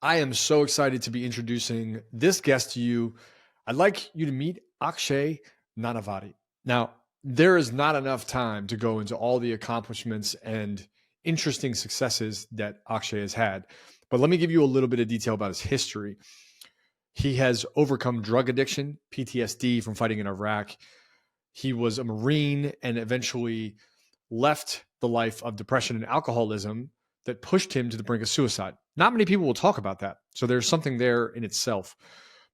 I am so excited to be introducing this guest to you. I'd like you to meet Akshay Nanavati. Now, there is not enough time to go into all the accomplishments and interesting successes that Akshay has had, but let me give you a little bit of detail about his history. He has overcome drug addiction, PTSD from fighting in Iraq. He was a Marine and eventually left the life of depression and alcoholism that pushed him to the brink of suicide. Not many people will talk about that. So there's something there in itself.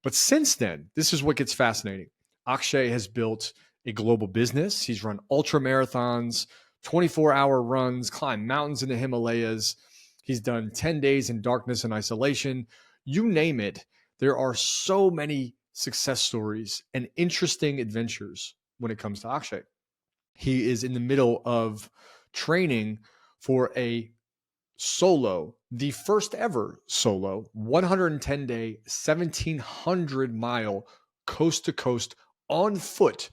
But since then, this is what gets fascinating. Akshay has built a global business. He's run ultra marathons, 24-hour runs, climbed mountains in the Himalayas. He's done 10 days in darkness and isolation. You name it. There are so many success stories and interesting adventures when it comes to Akshay. He is in the middle of training for a solo, the first ever solo, 110-day, 1,700-mile coast-to-coast on foot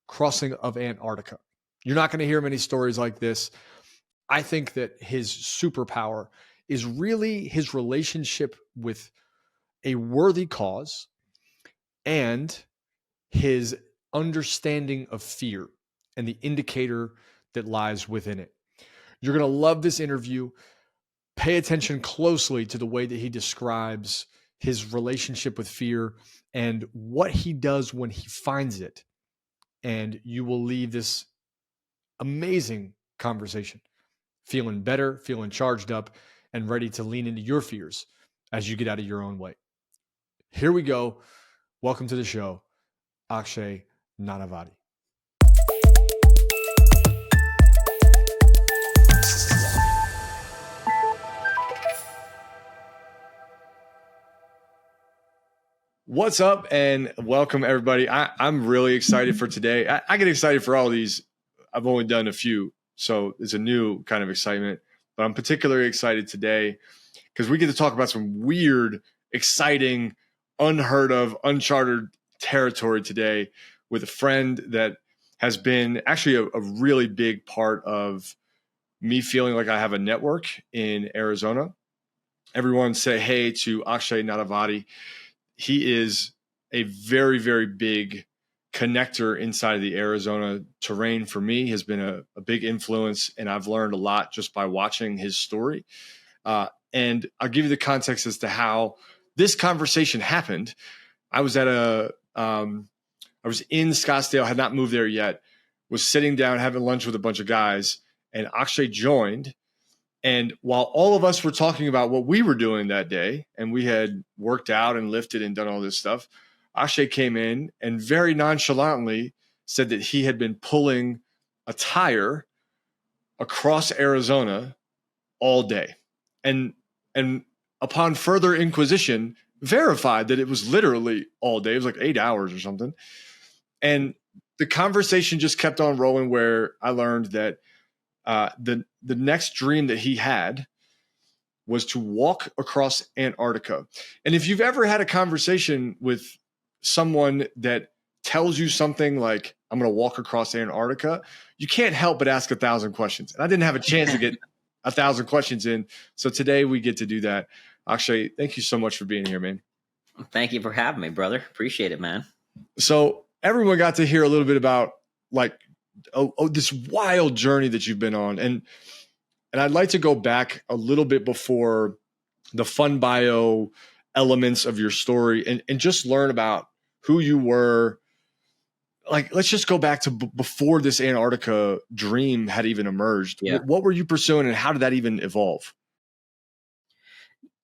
crossing of Antarctica. You're not going to hear many stories like this. I think that his superpower is really his relationship with a worthy cause and his understanding of fear and the indicator that lies within it. You're going to love this interview. Pay attention closely to the way that he describes his relationship with fear and what he does when he finds it. And you will leave this amazing conversation feeling better, feeling charged up, and ready to lean into your fears as you get out of your own way. Here we go. Welcome to the show, Akshay Nanavati. What's up and welcome everybody. I'm really excited for today. I get excited for all these. I've only done a few, so it's a new kind of excitement, but I'm particularly excited today because we get to talk about some weird, exciting, unheard of, uncharted territory today with a friend that has been actually a really big part of me feeling like I have a network in Arizona. Everyone say hey to Akshay Nanavati. He is a very, very big connector inside of the Arizona terrain for me, has been a big influence, and I've learned a lot just by watching his story. And I'll give you the context as to how this conversation happened. I was I was in Scottsdale, had not moved there yet, was sitting down having lunch with a bunch of guys, and Akshay joined. And while all of us were talking about what we were doing that day, and we had worked out and lifted and done all this stuff, Akshay came in and very nonchalantly said that he had been pulling a tire across Arizona all day. And upon further inquisition, verified that it was literally all day. It was like 8 hours or something. And the conversation just kept on rolling where I learned that the next dream that he had was to walk across Antarctica. And if you've ever had a conversation with someone that tells you something like, I'm going to walk across Antarctica, you can't help but ask 1,000 questions. And I didn't have a chance to get 1,000 questions in. So today we get to do that. Akshay, thank you so much for being here, man. Thank you for having me, brother. Appreciate it, man. So everyone got to hear a little bit about this wild journey that you've been on. And I'd like to go back a little bit before the fun bio elements of your story and just learn about who you were. Like, let's just go back to before this Antarctica dream had even emerged. Yeah. What were you pursuing and how did that even evolve?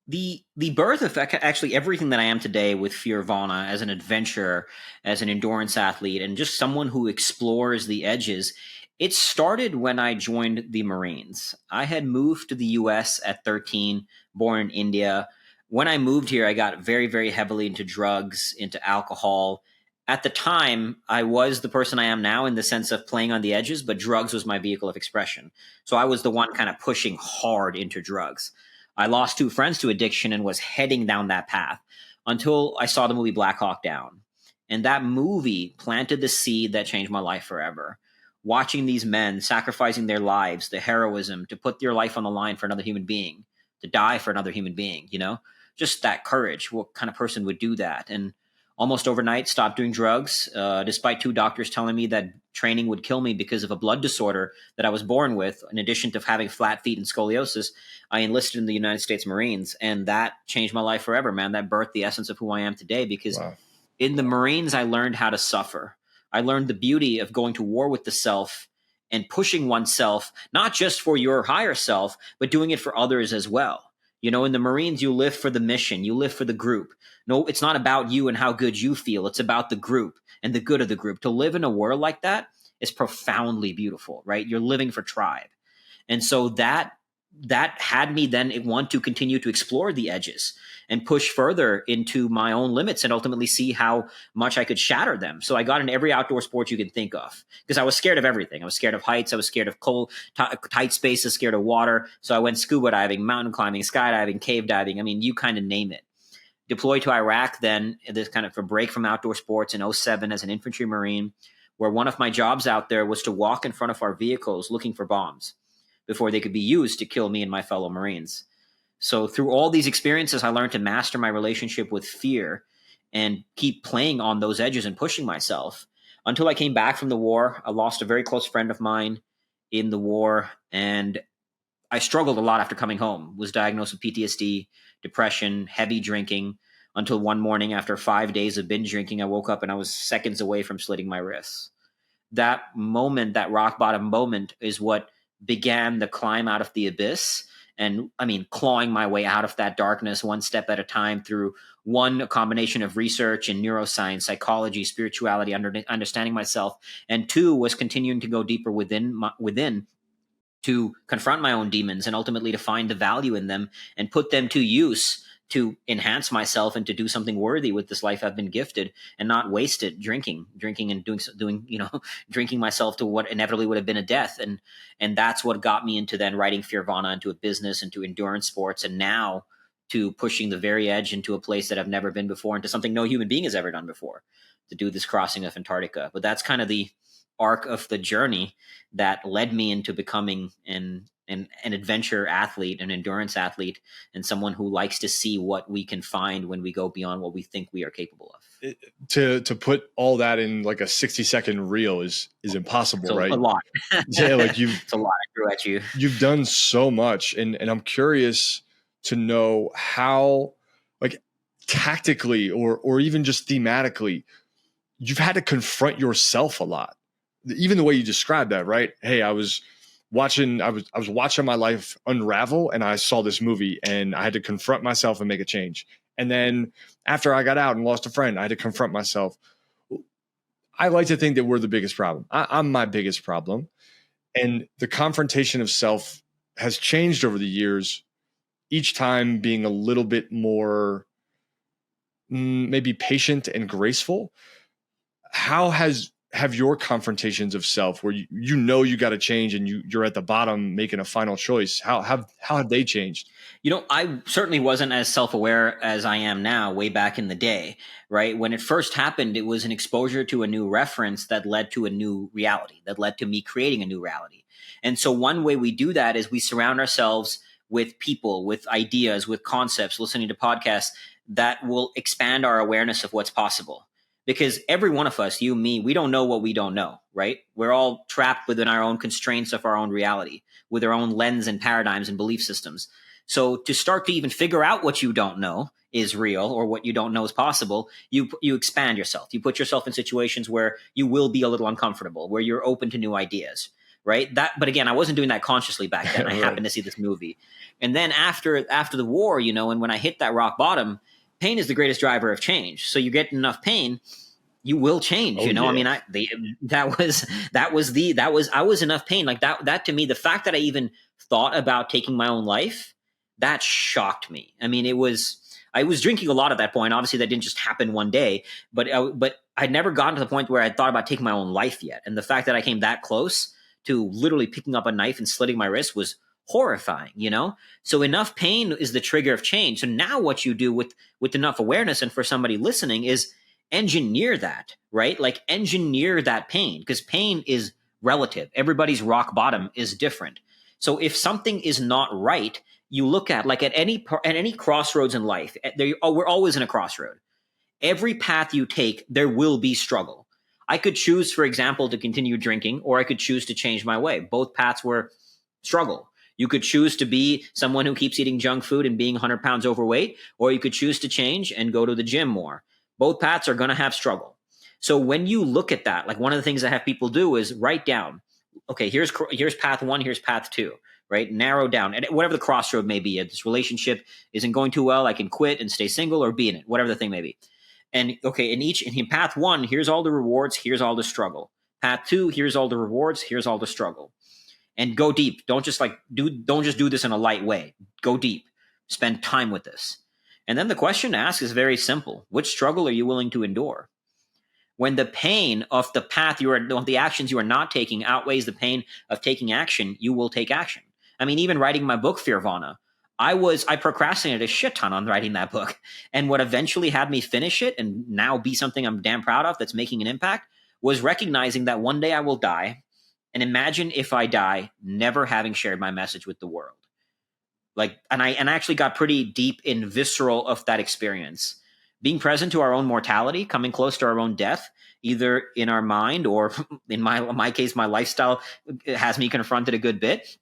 The birth of actually everything that I am today with Fearvana as an adventurer, as an endurance athlete, and just someone who explores the edges, it started when I joined the Marines. I had moved to the U.S. at 13, born in India. When I moved here, I got very, very heavily into drugs, into alcohol. At the time, I was the person I am now in the sense of playing on the edges, but drugs was my vehicle of expression. So I was the one kind of pushing hard into drugs. I lost 2 friends to addiction and was heading down that path until I saw the movie Black Hawk Down. And that movie planted the seed that changed my life forever. Watching these men sacrificing their lives, the heroism to put their life on the line for another human being, to die for another human being, you know, just that courage. What kind of person would do that? And almost overnight, stopped doing drugs, despite 2 doctors telling me that training would kill me because of a blood disorder that I was born with. In addition to having flat feet and scoliosis, I enlisted in the United States Marines, and that changed my life forever, man. That birthed the essence of who I am today, because Wow. in the Marines, I learned how to suffer. I learned the beauty of going to war with the self and pushing oneself, not just for your higher self, but doing it for others as well. You know, in the Marines, you live for the mission, you live for the group. No, it's not about you and how good you feel. It's about the group and the good of the group. To live in a world like that is profoundly beautiful, right? You're living for tribe. And so that had me then want to continue to explore the edges and push further into my own limits and ultimately see how much I could shatter them. So I got in every outdoor sport you can think of, because I was scared of everything. I was scared of heights. I was scared of cold, tight spaces, scared of water. So I went scuba diving, mountain climbing, skydiving, cave diving. I mean, you kind of name it. Deployed to Iraq then, this kind of a break from outdoor sports in 2007 as an infantry Marine, where one of my jobs out there was to walk in front of our vehicles looking for bombs before they could be used to kill me and my fellow Marines. So through all these experiences, I learned to master my relationship with fear and keep playing on those edges and pushing myself until I came back from the war. I lost a very close friend of mine in the war, and I struggled a lot after coming home, was diagnosed with PTSD, depression, heavy drinking, until one morning after 5 days of binge drinking, I woke up and I was seconds away from slitting my wrists. That moment, that rock bottom moment, is what began the climb out of the abyss. And I mean, clawing my way out of that darkness one step at a time through a combination of research in neuroscience, psychology, spirituality, understanding myself. And 2 was continuing to go deeper within to confront my own demons and ultimately to find the value in them and put them to use to enhance myself and to do something worthy with this life I've been gifted, and not waste it drinking and doing, drinking myself to what inevitably would have been a death. And that's what got me into then writing Fearvana, into a business, into endurance sports, and now to pushing the very edge into a place that I've never been before, into something no human being has ever done before, to do this crossing of Antarctica. But that's kind of the arc of the journey that led me into becoming an adventure athlete, an endurance athlete, and someone who likes to see what we can find when we go beyond what we think we are capable of. To put all that in like a 60-second reel is impossible, so right? A lot. Yeah, like it's a lot I threw at you. You've done so much, and I'm curious to know how, like, tactically or even just thematically, you've had to confront yourself a lot. Even the way you described that, right? Hey, I was watching my life unravel, and I saw this movie, and I had to confront myself and make a change. And then after I got out and lost a friend, I had to confront myself. I like to think that we're the biggest problem. I'm my biggest problem. And the confrontation of self has changed over the years, each time being a little bit more maybe patient and graceful. How have your confrontations of self, where you got to change and you're at the bottom making a final choice, how have they changed? I certainly wasn't as self-aware as I am now way back in the day, right? When it first happened, it was an exposure to a new reference that led to a new reality, that led to me creating a new reality. And so one way we do that is we surround ourselves with people, with ideas, with concepts, listening to podcasts that will expand our awareness of what's possible. Because every one of us, you, me, we don't know what we don't know, right? We're all trapped within our own constraints of our own reality, with our own lens and paradigms and belief systems. So to start to even figure out what you don't know is real, or what you don't know is possible, you expand yourself. You put yourself in situations where you will be a little uncomfortable, where you're open to new ideas, right? But again, I wasn't doing that consciously back then. I happened to see this movie. And then after the war, and when I hit that rock bottom, pain is the greatest driver of change. So you get enough pain, you will change. Yeah. I mean, I was enough pain like that. That to me, the fact that I even thought about taking my own life, that shocked me. I mean, I was drinking a lot at that point. Obviously, that didn't just happen one day, but I'd never gotten to the point where I thought about taking my own life yet. And the fact that I came that close to literally picking up a knife and slitting my wrist was horrifying, So enough pain is the trigger of change. So now what you do with enough awareness, and for somebody listening, is engineer that, right? Like engineer that pain, because pain is relative. Everybody's rock bottom is different. So if something is not right, you look at, like, at any crossroads in life, we're always in a crossroad. Every path you take, there will be struggle. I could choose, for example, to continue drinking, or I could choose to change my way. Both paths were struggle. You could choose to be someone who keeps eating junk food and being 100 pounds overweight, or you could choose to change and go to the gym more. Both paths are going to have struggle. So when you look at that, like, one of the things I have people do is write down, okay, here's path one, here's path two, right? Narrow down, and whatever the crossroad may be. If this relationship isn't going too well, I can quit and stay single, or be in it, whatever the thing may be. And okay, in path one, here's all the rewards, here's all the struggle. Path two, here's all the rewards, here's all the struggle. And go deep. Don't just do this in a light way. Go deep. Spend time with this. And then the question to ask is very simple. Which struggle are you willing to endure? When the pain of the actions you are not taking outweighs the pain of taking action, you will take action. I mean, even writing my book, Fearvana, I procrastinated a shit ton on writing that book. And what eventually had me finish it and now be something I'm damn proud of that's making an impact was recognizing that one day I will die. And imagine if I die never having shared my message with the world. Like, and I actually got pretty deep and visceral of that experience. Being present to our own mortality, coming close to our own death, either in our mind or in my case, my lifestyle has me confronted a good bit.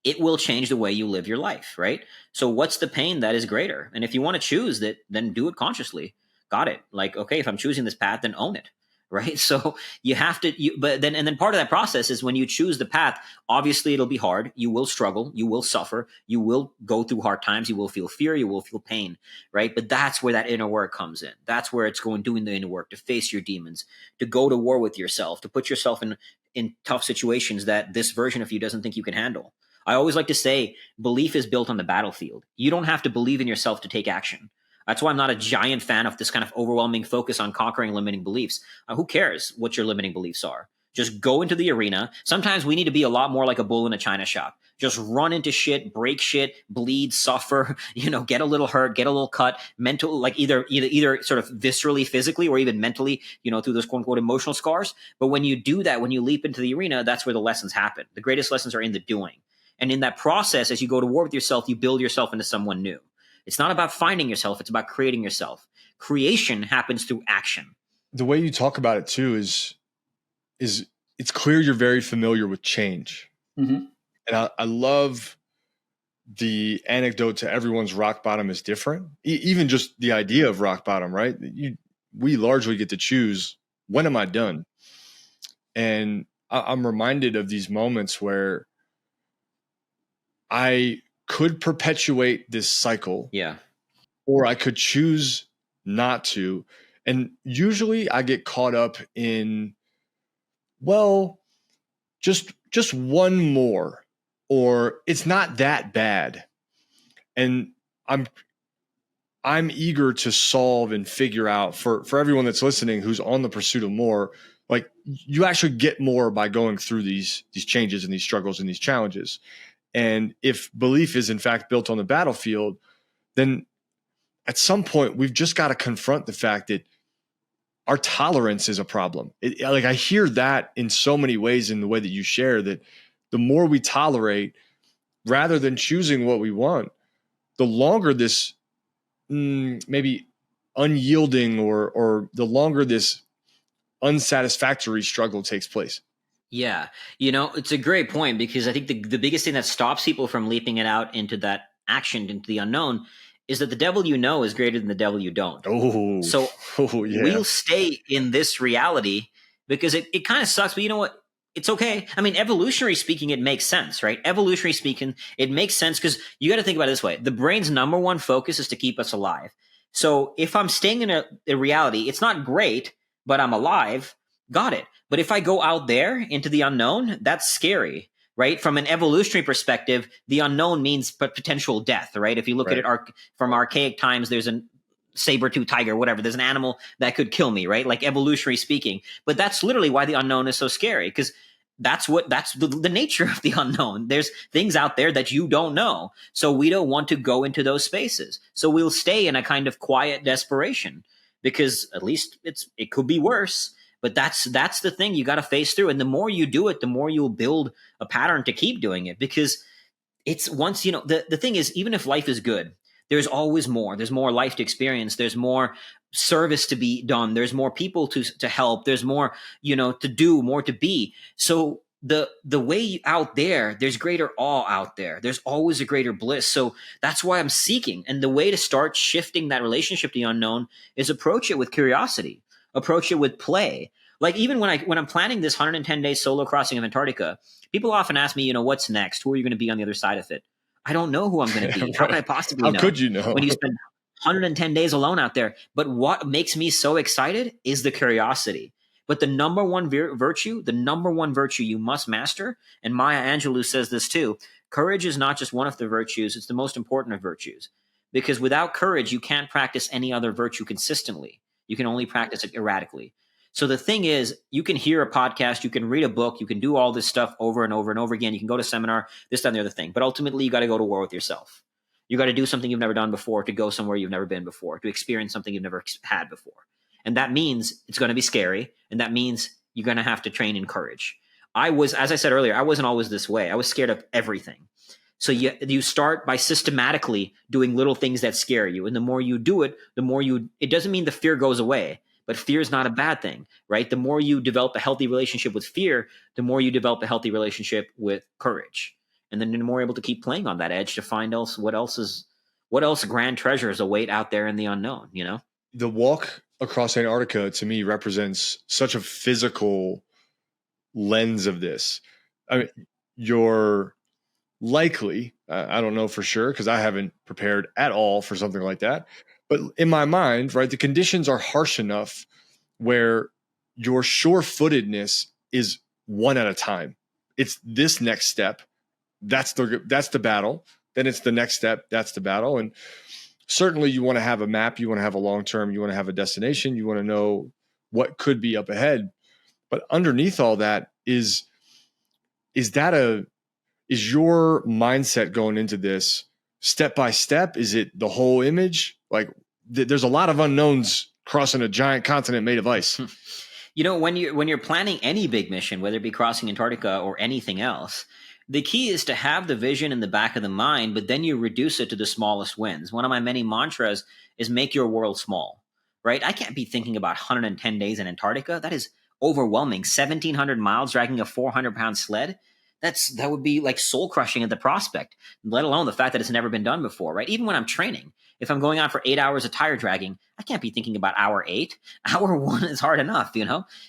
It will change the way you live your life, right? So what's the pain that is greater? And if you want to choose that, then do it consciously. Got it. Like, okay, if I'm choosing this path, then own it. Right. So you have to, but then part of that process is when you choose the path, obviously it'll be hard. You will struggle. You will suffer. You will go through hard times. You will feel fear. You will feel pain. Right. But that's where that inner work comes in. That's where it's doing the inner work, to face your demons, to go to war with yourself, to put yourself in tough situations that this version of you doesn't think you can handle. I always like to say belief is built on the battlefield. You don't have to believe in yourself to take action. That's why I'm not a giant fan of this kind of overwhelming focus on conquering limiting beliefs. Who cares what your limiting beliefs are? Just go into the arena. Sometimes we need to be a lot more like a bull in a china shop. Just run into shit, break shit, bleed, suffer, get a little hurt, get a little cut, mental, like either sort of viscerally, physically, or even mentally, through those quote unquote emotional scars. But when you do that, when you leap into the arena, that's where the lessons happen. The greatest lessons are in the doing. And in that process, as you go to war with yourself, you build yourself into someone new. It's not about finding yourself. It's about creating yourself. Creation happens through action. The way you talk about it too is it's clear you're very familiar with change. Mm-hmm. And I love the anecdote to everyone's rock bottom is different. Even just the idea of rock bottom, right? We largely get to choose, when am I done? And I'm reminded of these moments where I could perpetuate this cycle. Yeah. Or I could choose not to. And usually I get caught up in, well, just one more, or it's not that bad. And I'm eager to solve and figure out for everyone that's listening who's on the pursuit of more, like, you actually get more by going through these changes and these struggles and these challenges. And if belief is in fact built on the battlefield, then at some point we've just got to confront the fact that our tolerance is a problem. Like, I hear that in so many ways in the way that you share, that the more we tolerate rather than choosing what we want, the longer this maybe unyielding or the longer this unsatisfactory struggle takes place. Yeah. It's a great point, because I think the biggest thing that stops people from leaping it out into that action, into the unknown, is that the devil is greater than the devil you don't. Oh, so yeah. We'll stay in this reality because it kind of sucks, but you know what? It's okay. I mean, evolutionary speaking, it makes sense, right? Evolutionary speaking, it makes sense because you got to think about it this way. The brain's number one focus is to keep us alive. So if I'm staying in a reality, it's not great, but I'm alive. Got it. But if I go out there into the unknown, that's scary, right? From an evolutionary perspective, the unknown means potential death, right? If you look at it from archaic times, there's a saber-tooth tiger, whatever. There's an animal that could kill me, right? Like, evolutionary speaking. But that's literally why the unknown is so scary, because that's the nature of the unknown. There's things out there that you don't know. So we don't want to go into those spaces. So we'll stay in a kind of quiet desperation, because at least it could be worse. But that's the thing you got to face through. And the more you do it, the more you'll build a pattern to keep doing it. Because it's once, the thing is, even if life is good, there's always more. There's more life to experience. There's more service to be done. There's more people to help. There's more, to do, more to be. So the way out there, there's greater awe out there. There's always a greater bliss. So that's why I'm seeking. And the way to start shifting that relationship to the unknown is approach it with curiosity, approach it with play. Like even when I'm planning this 110-day solo crossing of Antarctica, people often ask me, what's next? Who are you going to be on the other side of it? I don't know who I'm going to be. How can I possibly know? How could you know? When you spend 110 days alone out there. But what makes me so excited is the curiosity. But the number one virtue you must master, and Maya Angelou says this too, courage is not just one of the virtues, it's the most important of virtues. Because without courage, you can't practice any other virtue consistently. You can only practice it erratically. So the thing is, you can hear a podcast, you can read a book, you can do all this stuff over and over and over again. You can go to seminar, this, that, and the other thing. But ultimately, you got to go to war with yourself. You got to do something you've never done before, to go somewhere you've never been before, to experience something you've never had before. And that means it's going to be scary. And that means you're going to have to train in courage. As I said earlier, I wasn't always this way. I was scared of everything. So you start by systematically doing little things that scare you. And the more you do it, it doesn't mean the fear goes away. But fear is not a bad thing, right? The more you develop a healthy relationship with fear, the more you develop a healthy relationship with courage. And then you're more able to keep playing on that edge to find what else grand treasures await out there in the unknown, The walk across Antarctica to me represents such a physical lens of this. I mean, you're likely, I don't know for sure because I haven't prepared at all for something like that. But in my mind, right, the conditions are harsh enough where your sure-footedness is one at a time. It's this next step. That's the battle. Then it's the next step. That's the battle. And certainly you want to have a map. You want to have a long-term. You want to have a destination. You want to know what could be up ahead. But underneath all that is your mindset going into this step by step? Is it the whole image? Like there's a lot of unknowns crossing a giant continent made of ice. When you're planning any big mission, whether it be crossing Antarctica or anything else, the key is to have the vision in the back of the mind, but then you reduce it to the smallest wins. One of my many mantras is make your world small, right? I can't be thinking about 110 days in Antarctica. That is overwhelming. 1,700 miles dragging a 400-pound sled. That would be like soul crushing at the prospect, let alone the fact that it's never been done before, right? Even when I'm training, if I'm going out for 8 hours of tire dragging, I can't be thinking about hour 8. Hour 1 is hard enough,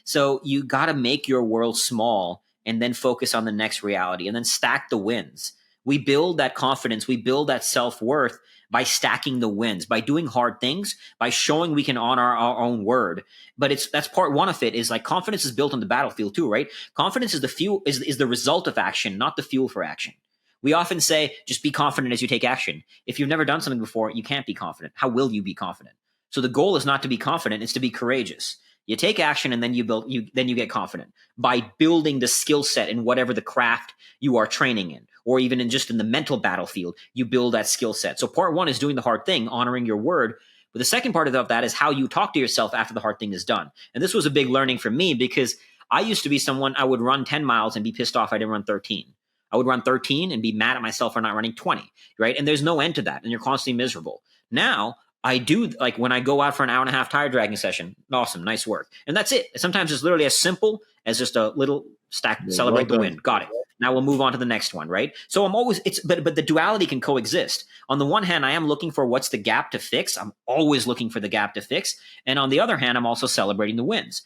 So you got to make your world small and then focus on the next reality and then stack the wins. We build that confidence. We build that self-worth by stacking the wins, by doing hard things, by showing we can honor our own word. But that's part one of it is like confidence is built on the battlefield too, right? Confidence is the fuel, is the result of action, not the fuel for action. We often say, just be confident as you take action. If you've never done something before, you can't be confident. How will you be confident? So the goal is not to be confident, it's to be courageous. You take action and then you get confident by building the skill set in whatever the craft you are training in, or even in the mental battlefield, you build that skill set. So part one is doing the hard thing, honoring your word. But the second part of that is how you talk to yourself after the hard thing is done. And this was a big learning for me because I used to be someone, I would run 10 miles and be pissed off I didn't run 13. I would run 13 and be mad at myself for not running 20, right? And there's no end to that. And you're constantly miserable. Now, I do, like when I go out for an hour and a half tire dragging session, awesome, nice work. And that's it. Sometimes it's literally as simple as just a little stack, celebrate the win. Got it. Now we'll move on to the next one, right? So I'm always, but the duality can coexist. On the one hand, I am looking for what's the gap to fix. I'm always looking for the gap to fix. And on the other hand, I'm also celebrating the wins.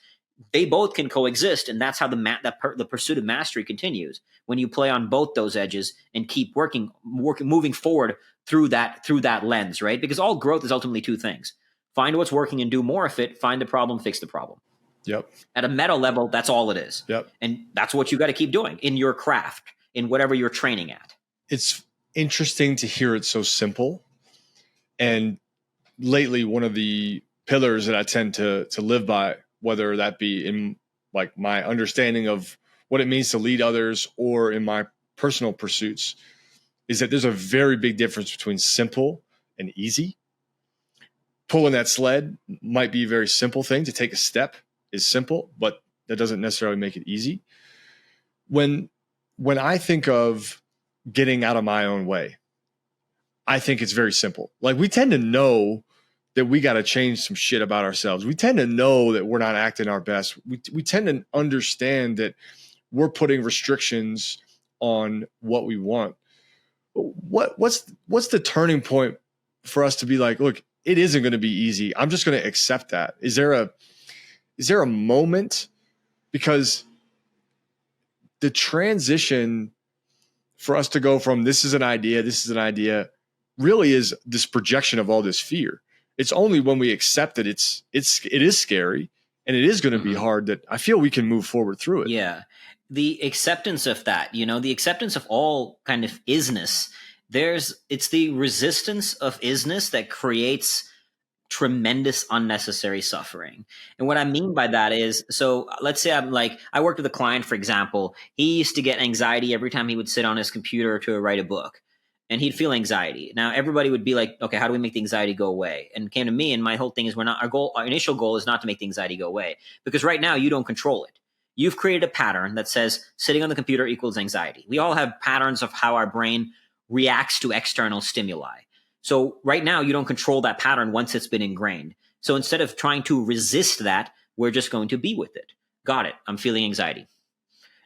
They both can coexist. And that's how the pursuit of mastery continues. When you play on both those edges and keep working, moving forward through that lens, right? Because all growth is ultimately two things. Find what's working and do more of it. Find the problem, fix the problem. Yep. At a meta level, that's all it is. Yep. And that's what you got to keep doing in your craft, in whatever you're training at. It's interesting to hear it so simple. And lately, one of the pillars that I tend to live by, whether that be in like my understanding of what it means to lead others or in my personal pursuits, is that there's a very big difference between simple and easy. Pulling that sled might be a very simple thing. To take a step is simple, but that doesn't necessarily make it easy. When I think of getting out of my own way. I think it's very simple. Like, we tend to know that we got to change some shit about ourselves. We tend to know that we're not acting our best. We tend to understand that we're putting restrictions on what we want. What's the turning point for us to be like, look, it isn't going to be easy. I'm just going to accept that. Is there a moment? Because the transition for us to go from this is an idea, really is this projection of all this fear. It's only when we accept that it is scary and it is going to be hard that I feel we can move forward through it. Yeah. The acceptance of that, the acceptance of all kind of isness, it's the resistance of isness that creates tremendous unnecessary suffering. And what I mean by that is, so let's say I worked with a client, for example. He used to get anxiety every time he would sit on his computer to write a book, and he'd feel anxiety. Now everybody would be like, okay, how do we make the anxiety go away? And came to me, and my whole thing is, our initial goal is not to make the anxiety go away, because right now you don't control it. You've created a pattern that says sitting on the computer equals anxiety. We all have patterns of how our brain reacts to external stimuli. So right now, you don't control that pattern once it's been ingrained. So instead of trying to resist that, we're just going to be with it. Got it. I'm feeling anxiety.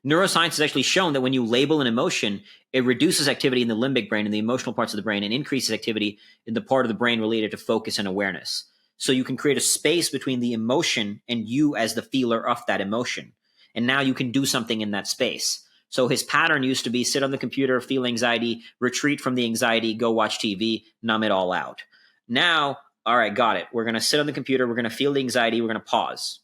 Neuroscience has actually shown that when you label an emotion, it reduces activity in the limbic brain and the emotional parts of the brain, and increases activity in the part of the brain related to focus and awareness. So you can create a space between the emotion and you as the feeler of that emotion. And now you can do something in that space. So his pattern used to be sit on the computer, feel anxiety, retreat from the anxiety, go watch TV, numb it all out. Now, all right, got it. We're going to sit on the computer. We're going to feel the anxiety. We're going to pause.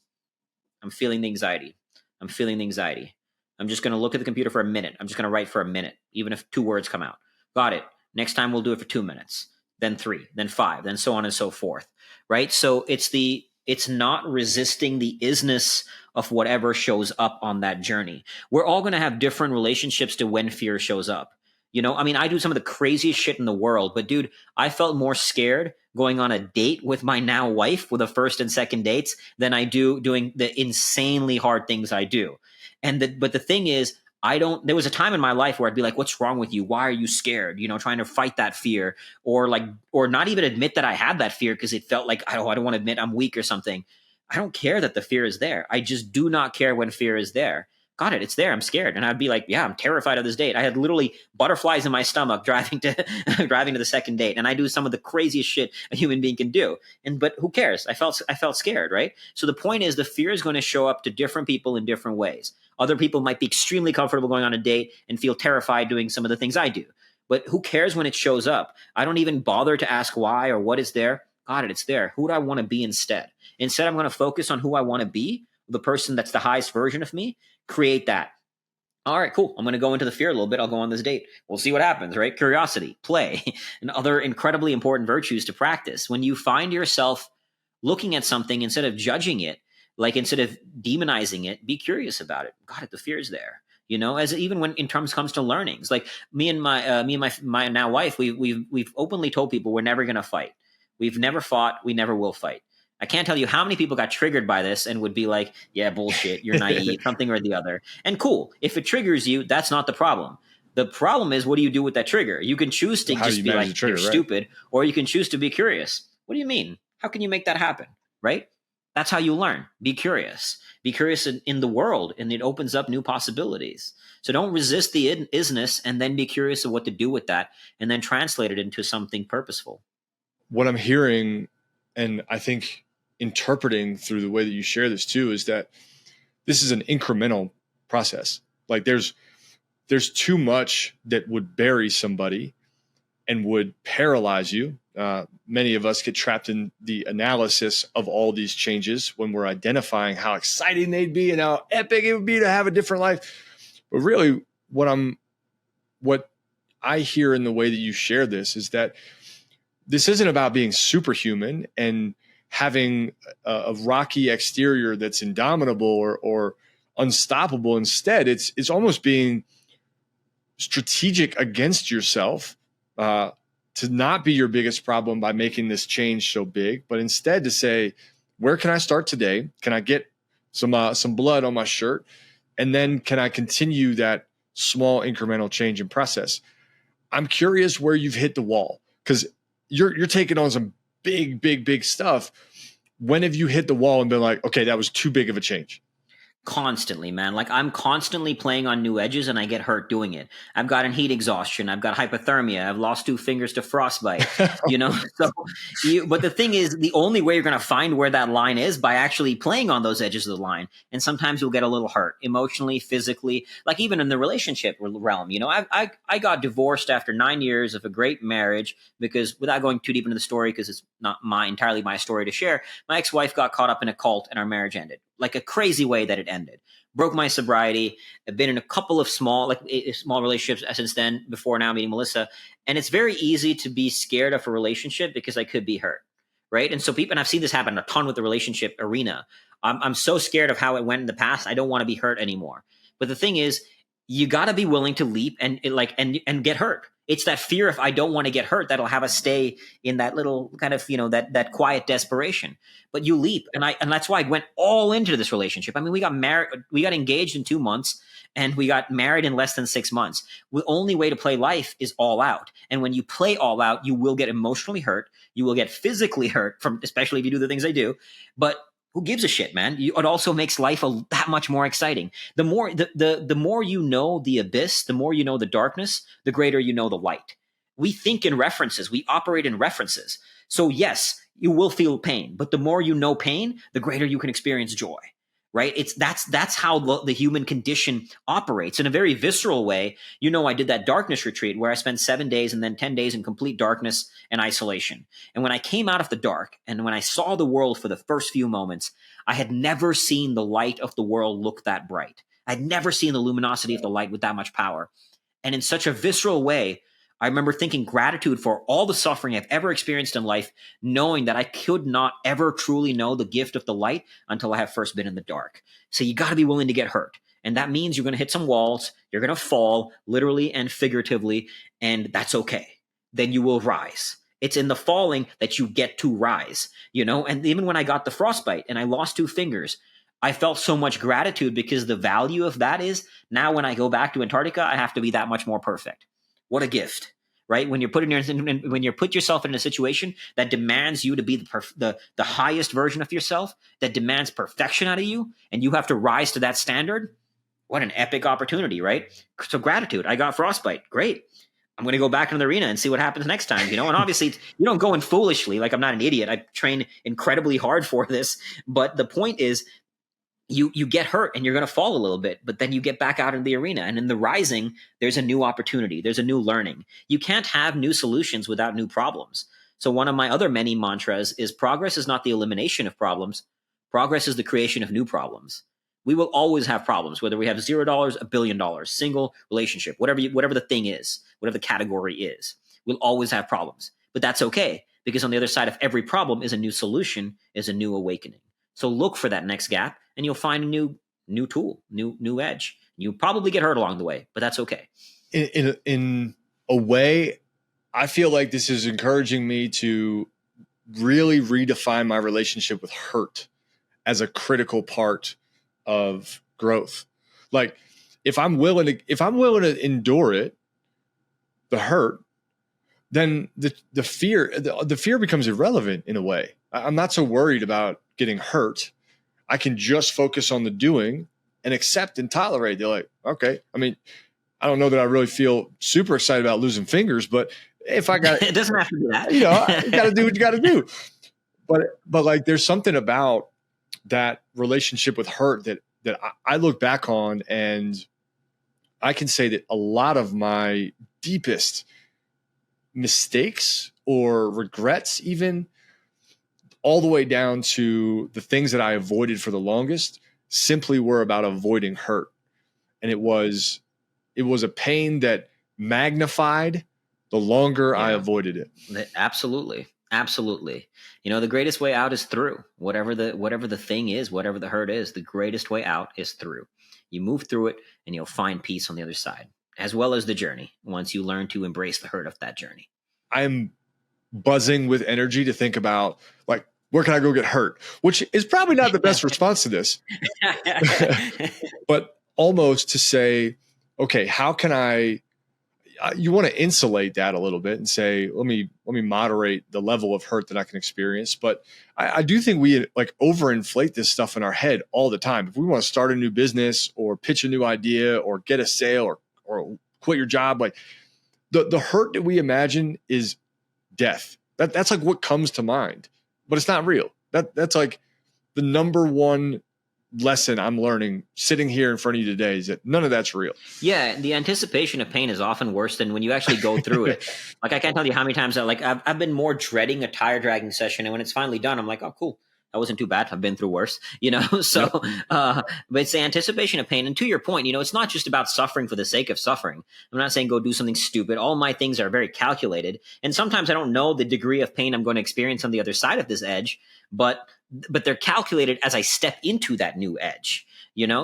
I'm feeling the anxiety. I'm feeling the anxiety. I'm just going to look at the computer for a minute. I'm just going to write for a minute, even if 2 words come out. Got it. Next time we'll do it for 2 minutes, then 3, then 5, then so on and so forth, right? So it's not resisting the isness of whatever shows up on that journey. We're all going to have different relationships to when fear shows up. I do some of the craziest shit in the world, but dude, I felt more scared going on a date with my now wife with the first and second dates than I do doing the insanely hard things I do. But the thing is, there was a time in my life where I'd be like, what's wrong with you? Why are you scared? Trying to fight that fear, or not even admit that I had that fear because it felt like, I don't want to admit I'm weak or something. I don't care that the fear is there. I just do not care when fear is there. Got it. It's there. I'm scared. And I'd be like, yeah, I'm terrified of this date. I had literally butterflies in my stomach driving to the second date. And I do some of the craziest shit a human being can do. But who cares? I felt scared, right? So the point is, the fear is going to show up to different people in different ways. Other people might be extremely comfortable going on a date and feel terrified doing some of the things I do. But who cares when it shows up? I don't even bother to ask why or what is there. Got it. It's there. Who do I want to be instead? Instead, I'm going to focus on who I want to be, the person that's the highest version of me. Create that. All right, cool. I'm going to go into the fear a little bit. I'll go on this date. We'll see what happens, right? Curiosity, play, and other incredibly important virtues to practice. When you find yourself looking at something, instead of judging it, instead of demonizing it, be curious about it. Got it. The fear is there. As even when in terms comes to learnings, like me and my now wife, we've openly told people we're never going to fight. We've never fought. We never will fight. I can't tell you how many people got triggered by this and would be like, yeah, bullshit, you're naive, something or the other. And cool, if it triggers you, that's not the problem. The problem is, what do you do with that trigger? You can choose to just be like, you're stupid, or you can choose to be curious. What do you mean? How can you make that happen, right? That's how you learn. Be curious. Be curious in the world, and it opens up new possibilities. So don't resist the isness, and then be curious of what to do with that, and then translate it into something purposeful. What I'm hearing, and I think interpreting through the way that you share this too, is that this is an incremental process. Like there's too much that would bury somebody and would paralyze you. Many of us get trapped in the analysis of all these changes when we're identifying how exciting they'd be and how epic it would be to have a different life. But really what I hear in the way that you share this is that this isn't about being superhuman and having a rocky exterior that's indomitable or unstoppable. Instead, it's almost being strategic against yourself, to not be your biggest problem by making this change so big, but instead to say, where can I start today? Can I get some blood on my shirt? And then can I continue that small incremental change and process? I'm curious where you've hit the wall, because you're taking on some big stuff. When have you hit the wall and been like, okay, that was too big of a change? Constantly, man. Like I'm constantly playing on new edges and I get hurt doing it. I've got heat exhaustion. I've got hypothermia. I've lost 2 fingers to frostbite, you know? So but the thing is, the only way you're going to find where that line is by actually playing on those edges of the line. And sometimes you'll get a little hurt emotionally, physically, like even in the relationship realm, you know, I got divorced after 9 years of a great marriage because, without going too deep into the story, because it's not entirely my story to share, my ex-wife got caught up in a cult and our marriage ended. Like a crazy way that it ended. Broke my sobriety. I've been in a couple of small relationships since then, before now meeting Melissa. And it's very easy to be scared of a relationship because I could be hurt. Right. And so and I've seen this happen a ton with the relationship arena. I'm so scared of how it went in the past. I don't want to be hurt anymore. But the thing is, you got to be willing to leap and get hurt. It's that fear, if I don't want to get hurt, that'll have us stay in that little kind of, you know, that quiet desperation. But you leap, and that's why I went all into this relationship. I mean, we got married, we got engaged in 2 months, and we got married in less than 6 months. The only way to play life is all out. And when you play all out, you will get emotionally hurt. You will get physically hurt, especially if you do the things I do. But who gives a shit, man? It also makes life that much more exciting. The more you know the abyss, the more you know the darkness, the greater you know the light. We think in references. We operate in references. So yes, you will feel pain, but the more you know pain, the greater you can experience joy. Right? That's how the human condition operates in a very visceral way. You know, I did that darkness retreat where I spent 7 days and then 10 days in complete darkness and isolation. And when I came out of the dark and when I saw the world for the first few moments, I had never seen the light of the world look that bright. I'd never seen the luminosity of the light with that much power. And in such a visceral way, I remember thinking gratitude for all the suffering I've ever experienced in life, knowing that I could not ever truly know the gift of the light until I have first been in the dark. So you got to be willing to get hurt. And that means you're going to hit some walls. You're going to fall, literally and figuratively, and that's okay. Then you will rise. It's in the falling that you get to rise, you know? And even when I got the frostbite and I lost 2 fingers, I felt so much gratitude because the value of that is now when I go back to Antarctica, I have to be that much more perfect. What a gift, right? When you put yourself in a situation that demands you to be the highest version of yourself, that demands perfection out of you, and you have to rise to that standard. What an epic opportunity, right? So gratitude. I got frostbite. Great. I'm going to go back into the arena and see what happens next time, you know? And obviously you don't go in foolishly. Like, I'm not an idiot. I train incredibly hard for this. But the point is, you get hurt and you're going to fall a little bit, but then you get back out in the arena. And in the rising, there's a new opportunity. There's a new learning. You can't have new solutions without new problems. So one of my other many mantras is progress is not the elimination of problems. Progress is the creation of new problems. We will always have problems, whether we have $0, $1 billion, single relationship, whatever the thing is, whatever the category is, we'll always have problems. But that's okay, because on the other side of every problem is a new solution, is a new awakening. So look for that next gap, and you'll find a new tool, new edge. You'll probably get hurt along the way, but that's okay. In a way, I feel like this is encouraging me to really redefine my relationship with hurt as a critical part of growth. Like, if I'm willing to endure it, the hurt, then the fear becomes irrelevant in a way. I'm not so worried about getting hurt. I can just focus on the doing and accept and tolerate. They're like, okay. I mean, I don't know that I really feel super excited about losing fingers, but if I got it doesn't have to be that. You know, you got to do what you got to do. But like, there's something about that relationship with hurt that I look back on, and I can say that a lot of my deepest mistakes or regrets, even all the way down to the things that I avoided for the longest, simply were about avoiding hurt. And it was a pain that magnified the longer I avoided it. Absolutely. You know, the greatest way out is through. Whatever the thing is, whatever the hurt is, the greatest way out is through. You move through it and you'll find peace on the other side, as well as the journey, once you learn to embrace the hurt of that journey. I'm buzzing with energy to think about, like, where can I go get hurt? Which is probably not the best response to this. But almost to say, okay, how can I you want to insulate that a little bit and say, let me moderate the level of hurt that I can experience. But I do think we like overinflate this stuff in our head all the time. If we want to start a new business or pitch a new idea or get a sale or quit your job, like the hurt that we imagine is death. That's like what comes to mind, but it's not real. That's like the number one lesson I'm learning sitting here in front of you today is that none of that's real. Yeah, the anticipation of pain is often worse than when you actually go through it. Like I can't tell you how many times I've been more dreading a tire dragging session, and when it's finally done, I'm like, oh, cool. That wasn't too bad. I've been through worse, So, but it's the anticipation of pain. And to your point, it's not just about suffering for the sake of suffering. I'm not saying go do something stupid. All my things are very calculated, and sometimes I don't know the degree of pain I'm going to experience on the other side of this edge, but they're calculated as I step into that new edge.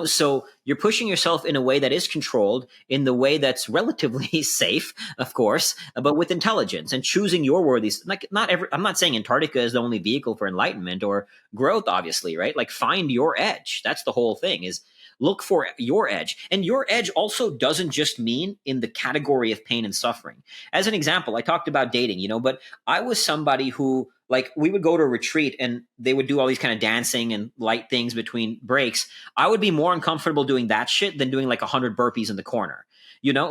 So you're pushing yourself in a way that is controlled, in the way that's relatively safe, of course, but with intelligence and choosing your worthies. Like I'm not saying Antarctica is the only vehicle for enlightenment or growth, obviously, right? Like find your edge. That's the whole thing, is look for your edge. And your edge also doesn't just mean in the category of pain and suffering. As an example, I talked about dating, but I was somebody who, like, we would go to a retreat and they would do all these kind of dancing and light things between breaks. I would be more uncomfortable doing that shit than doing like 100 burpees in the corner,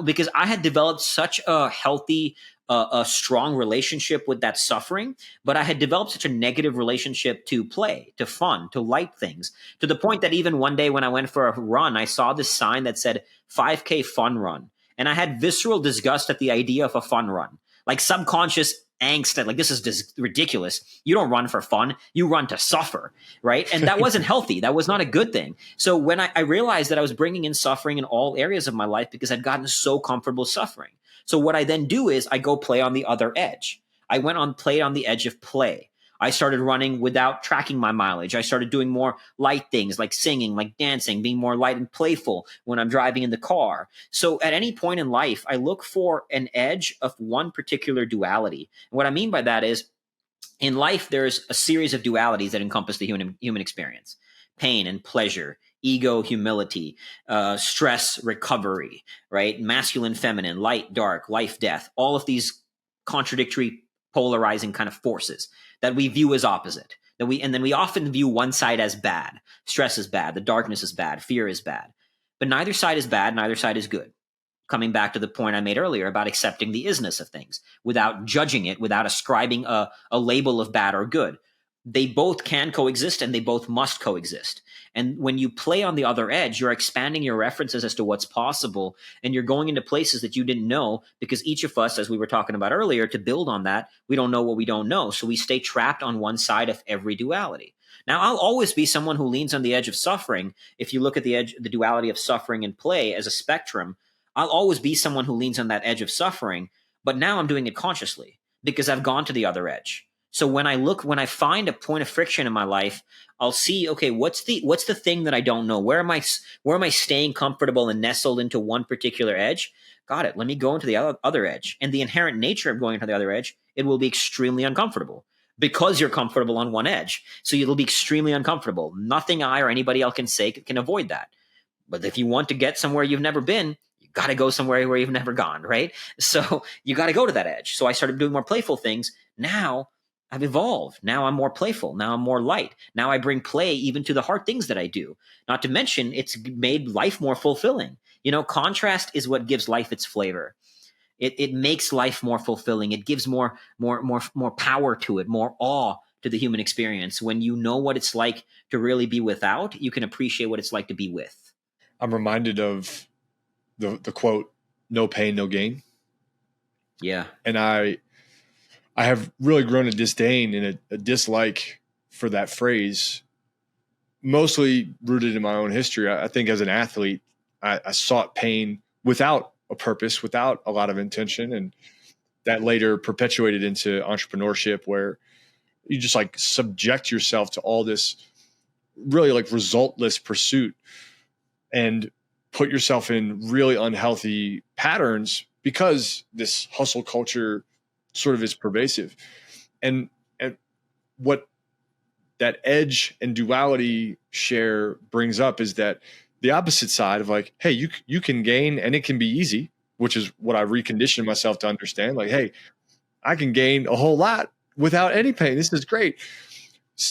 because I had developed such a healthy, a strong relationship with that suffering, but I had developed such a negative relationship to play, to fun, to light things, to the point that even one day when I went for a run, I saw this sign that said 5K fun run. And I had visceral disgust at the idea of a fun run, like subconscious angst that like, this is ridiculous. You don't run for fun. You run to suffer, right? And that wasn't healthy. That was not a good thing. So when I realized that I was bringing in suffering in all areas of my life because I'd gotten so comfortable suffering. So what I then do is I go play on the other edge. I played on the edge of play. I started running without tracking my mileage. I started doing more light things like singing, like dancing, being more light and playful when I'm driving in the car. So at any point in life, I look for an edge of one particular duality. And what I mean by that is, in life, there's a series of dualities that encompass the human experience: pain and pleasure, ego, humility, stress, recovery, right? Masculine, feminine, light, dark, life, death, all of these contradictory, polarizing kind of forces that we view as opposite. And then we often view one side as bad. Stress is bad, the darkness is bad, fear is bad. But neither side is bad, neither side is good. Coming back to the point I made earlier about accepting the isness of things without judging it, without ascribing a label of bad or good. They both can coexist and they both must coexist. And when you play on the other edge, you're expanding your references as to what's possible, and you're going into places that you didn't know, because each of us, as we were talking about earlier, to build on that, we don't know what we don't know. So we stay trapped on one side of every duality. Now, I'll always be someone who leans on the edge of suffering. If you look at the duality of suffering and play as a spectrum, I'll always be someone who leans on that edge of suffering, but now I'm doing it consciously because I've gone to the other edge. So when I find a point of friction in my life, I'll see, okay, what's the thing that I don't know? Where am I staying comfortable and nestled into one particular edge? Got it. Let me go into the other edge. And the inherent nature of going to the other edge, it will be extremely uncomfortable because you're comfortable on one edge. So it'll be extremely uncomfortable. Nothing I or anybody else can say can avoid that. But if you want to get somewhere you've never been, you got to go somewhere where you've never gone, right? So you got to go to that edge. So I started doing more playful things. Now I've evolved. Now I'm more playful. Now I'm more light. Now I bring play even to the hard things that I do. Not to mention, it's made life more fulfilling. Contrast is what gives life its flavor. It makes life more fulfilling. It gives more power to it, more awe to the human experience. When you know what it's like to really be without, you can appreciate what it's like to be with. I'm reminded of the quote, "No pain, no gain." Yeah. And I have really grown a disdain and a dislike for that phrase, mostly rooted in my own history. I think as an athlete, I sought pain without a purpose, without a lot of intention. And that later perpetuated into entrepreneurship, where you just like subject yourself to all this really like resultless pursuit and put yourself in really unhealthy patterns because this hustle culture sort of is pervasive. And what that edge and duality share brings up is that the opposite side of like, hey, you can gain and it can be easy, which is what I reconditioned myself to understand. Like, hey, I can gain a whole lot without any pain. This is great.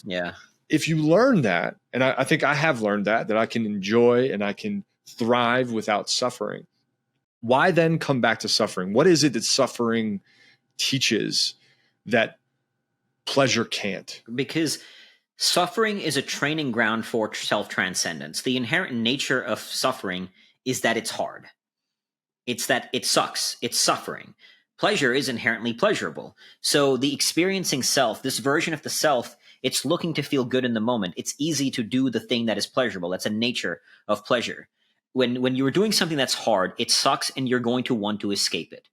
Yeah. If you learn that, and I think I have learned that I can enjoy and I can thrive without suffering, why then come back to suffering? What is it that suffering teaches that pleasure can't? Because suffering is a training ground for self-transcendence. The inherent nature of suffering is that it's hard. It's that it sucks. It's suffering. Pleasure is inherently pleasurable. So the experiencing self, this version of the self, it's looking to feel good in the moment. It's easy to do the thing that is pleasurable. That's a nature of pleasure. When you're doing something that's hard, it sucks and you're going to want to escape it.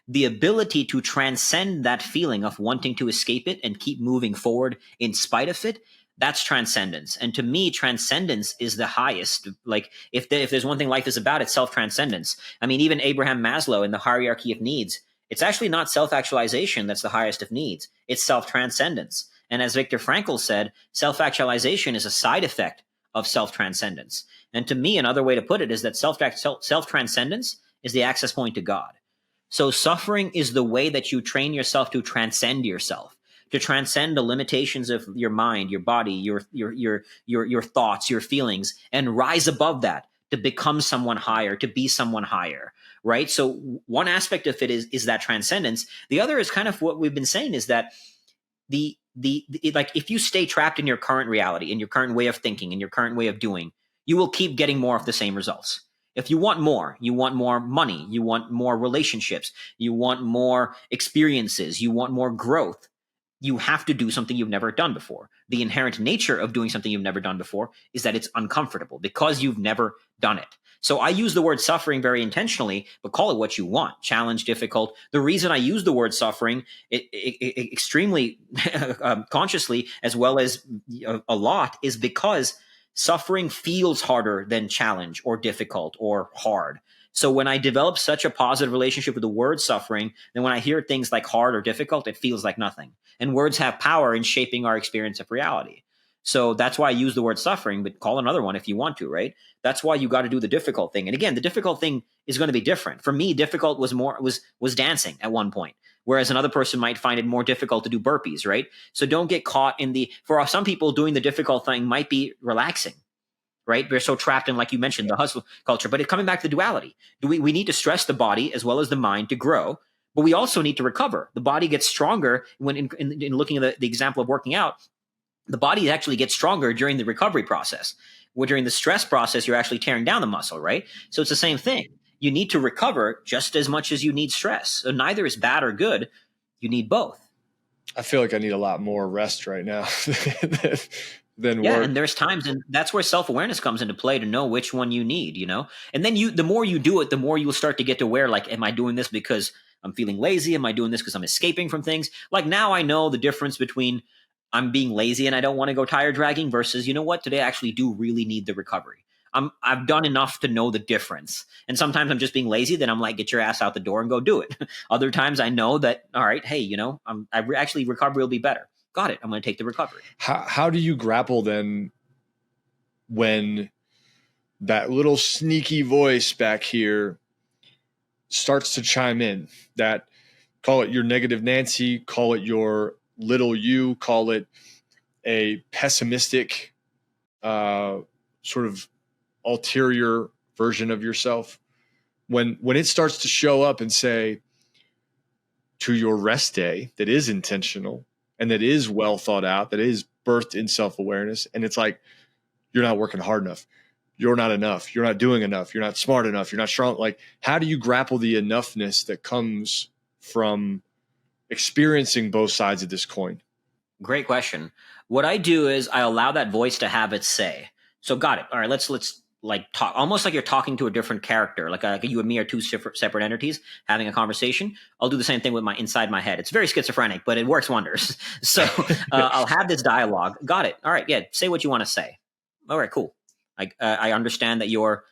The ability to transcend that feeling of wanting to escape it and keep moving forward in spite of it, that's transcendence. And to me, transcendence is the highest. Like, if there's one thing life is about, it's self-transcendence. I mean, even Abraham Maslow in the hierarchy of needs, it's actually not self-actualization that's the highest of needs. It's self-transcendence. And as Viktor Frankl said, self-actualization is a side effect of self-transcendence. And to me, another way to put it is that self-transcendence is the access point to God. So suffering is the way that you train yourself to transcend yourself, to transcend the limitations of your mind, your body, your thoughts, your feelings, and rise above that to become someone higher, to be someone higher, right? So one aspect of it is that transcendence. The other is kind of what we've been saying, is that like, if you stay trapped in your current reality, in your current way of thinking, in your current way of doing, you will keep getting more of the same results. If you want more money, you want more relationships, you want more experiences, you want more growth, you have to do something you've never done before. The inherent nature of doing something you've never done before is that it's uncomfortable because you've never done it. So I use the word suffering very intentionally, but call it what you want: challenge, difficult. The reason I use the word suffering extremely consciously, as well as a lot, is because suffering feels harder than challenge or difficult or hard. So when I develop such a positive relationship with the word suffering, then when I hear things like hard or difficult, it feels like nothing. And words have power in shaping our experience of reality. So that's why I use the word suffering, but call another one if you want to, right? That's why you got to do the difficult thing. And again, the difficult thing is going to be different. For me, difficult was dancing at one point, whereas another person might find it more difficult to do burpees, right? So don't get caught in for some people, doing the difficult thing might be relaxing, right? We're so trapped in, like you mentioned, the hustle culture. But coming back to the duality, we need to stress the body as well as the mind to grow, but we also need to recover. The body gets stronger when, in looking at the example of working out, the body actually gets stronger during the recovery process. Where during the stress process, you're actually tearing down the muscle, right? So it's the same thing. You need to recover just as much as you need stress. So neither is bad or good. You need both. I feel like I need a lot more rest right now than Yeah, work. and there's times, and that's where self-awareness comes into play, to know which one you need, And then the more you do it, the more you will start to get aware, like, am I doing this because I'm feeling lazy? Am I doing this because I'm escaping from things? Like, now I know the difference between I'm being lazy and I don't want to go tire dragging versus, you know what, today I actually do really need the recovery. I've done enough to know the difference. And sometimes I'm just being lazy. Then I'm like, get your ass out the door and go do it. Other times I know that, all right, hey, actually recovery will be better. Got it. I'm going to take the recovery. How do you grapple then when that little sneaky voice back here starts to chime in? That, call it your negative Nancy, call it your little you, call it a pessimistic sort of ulterior version of yourself. When it starts to show up and say, to your rest day that is intentional and that is well thought out, that is birthed in self-awareness, and it's like, you're not working hard enough, you're not enough, you're not doing enough, you're not smart enough, you're not strong. Like, how do you grapple the enoughness that comes from experiencing both sides of this coin? Great question. What I do is I allow that voice to have its say. So got it. All right, let's like talk, almost like you're talking to a different character, like you and me are two separate entities having a conversation. I'll do the same thing with inside my head. It's very schizophrenic, but it works wonders. So I'll have this dialogue. Got it. All right, yeah. Say what you want to say. All right, cool. I understand that you're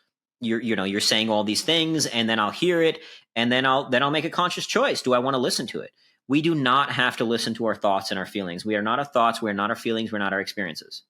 saying all these things, and then I'll hear it, and then I'll make a conscious choice. Do I want to listen to it? We do not have to listen to our thoughts and our feelings. We are not our thoughts. We are not our feelings. We're not our experiences.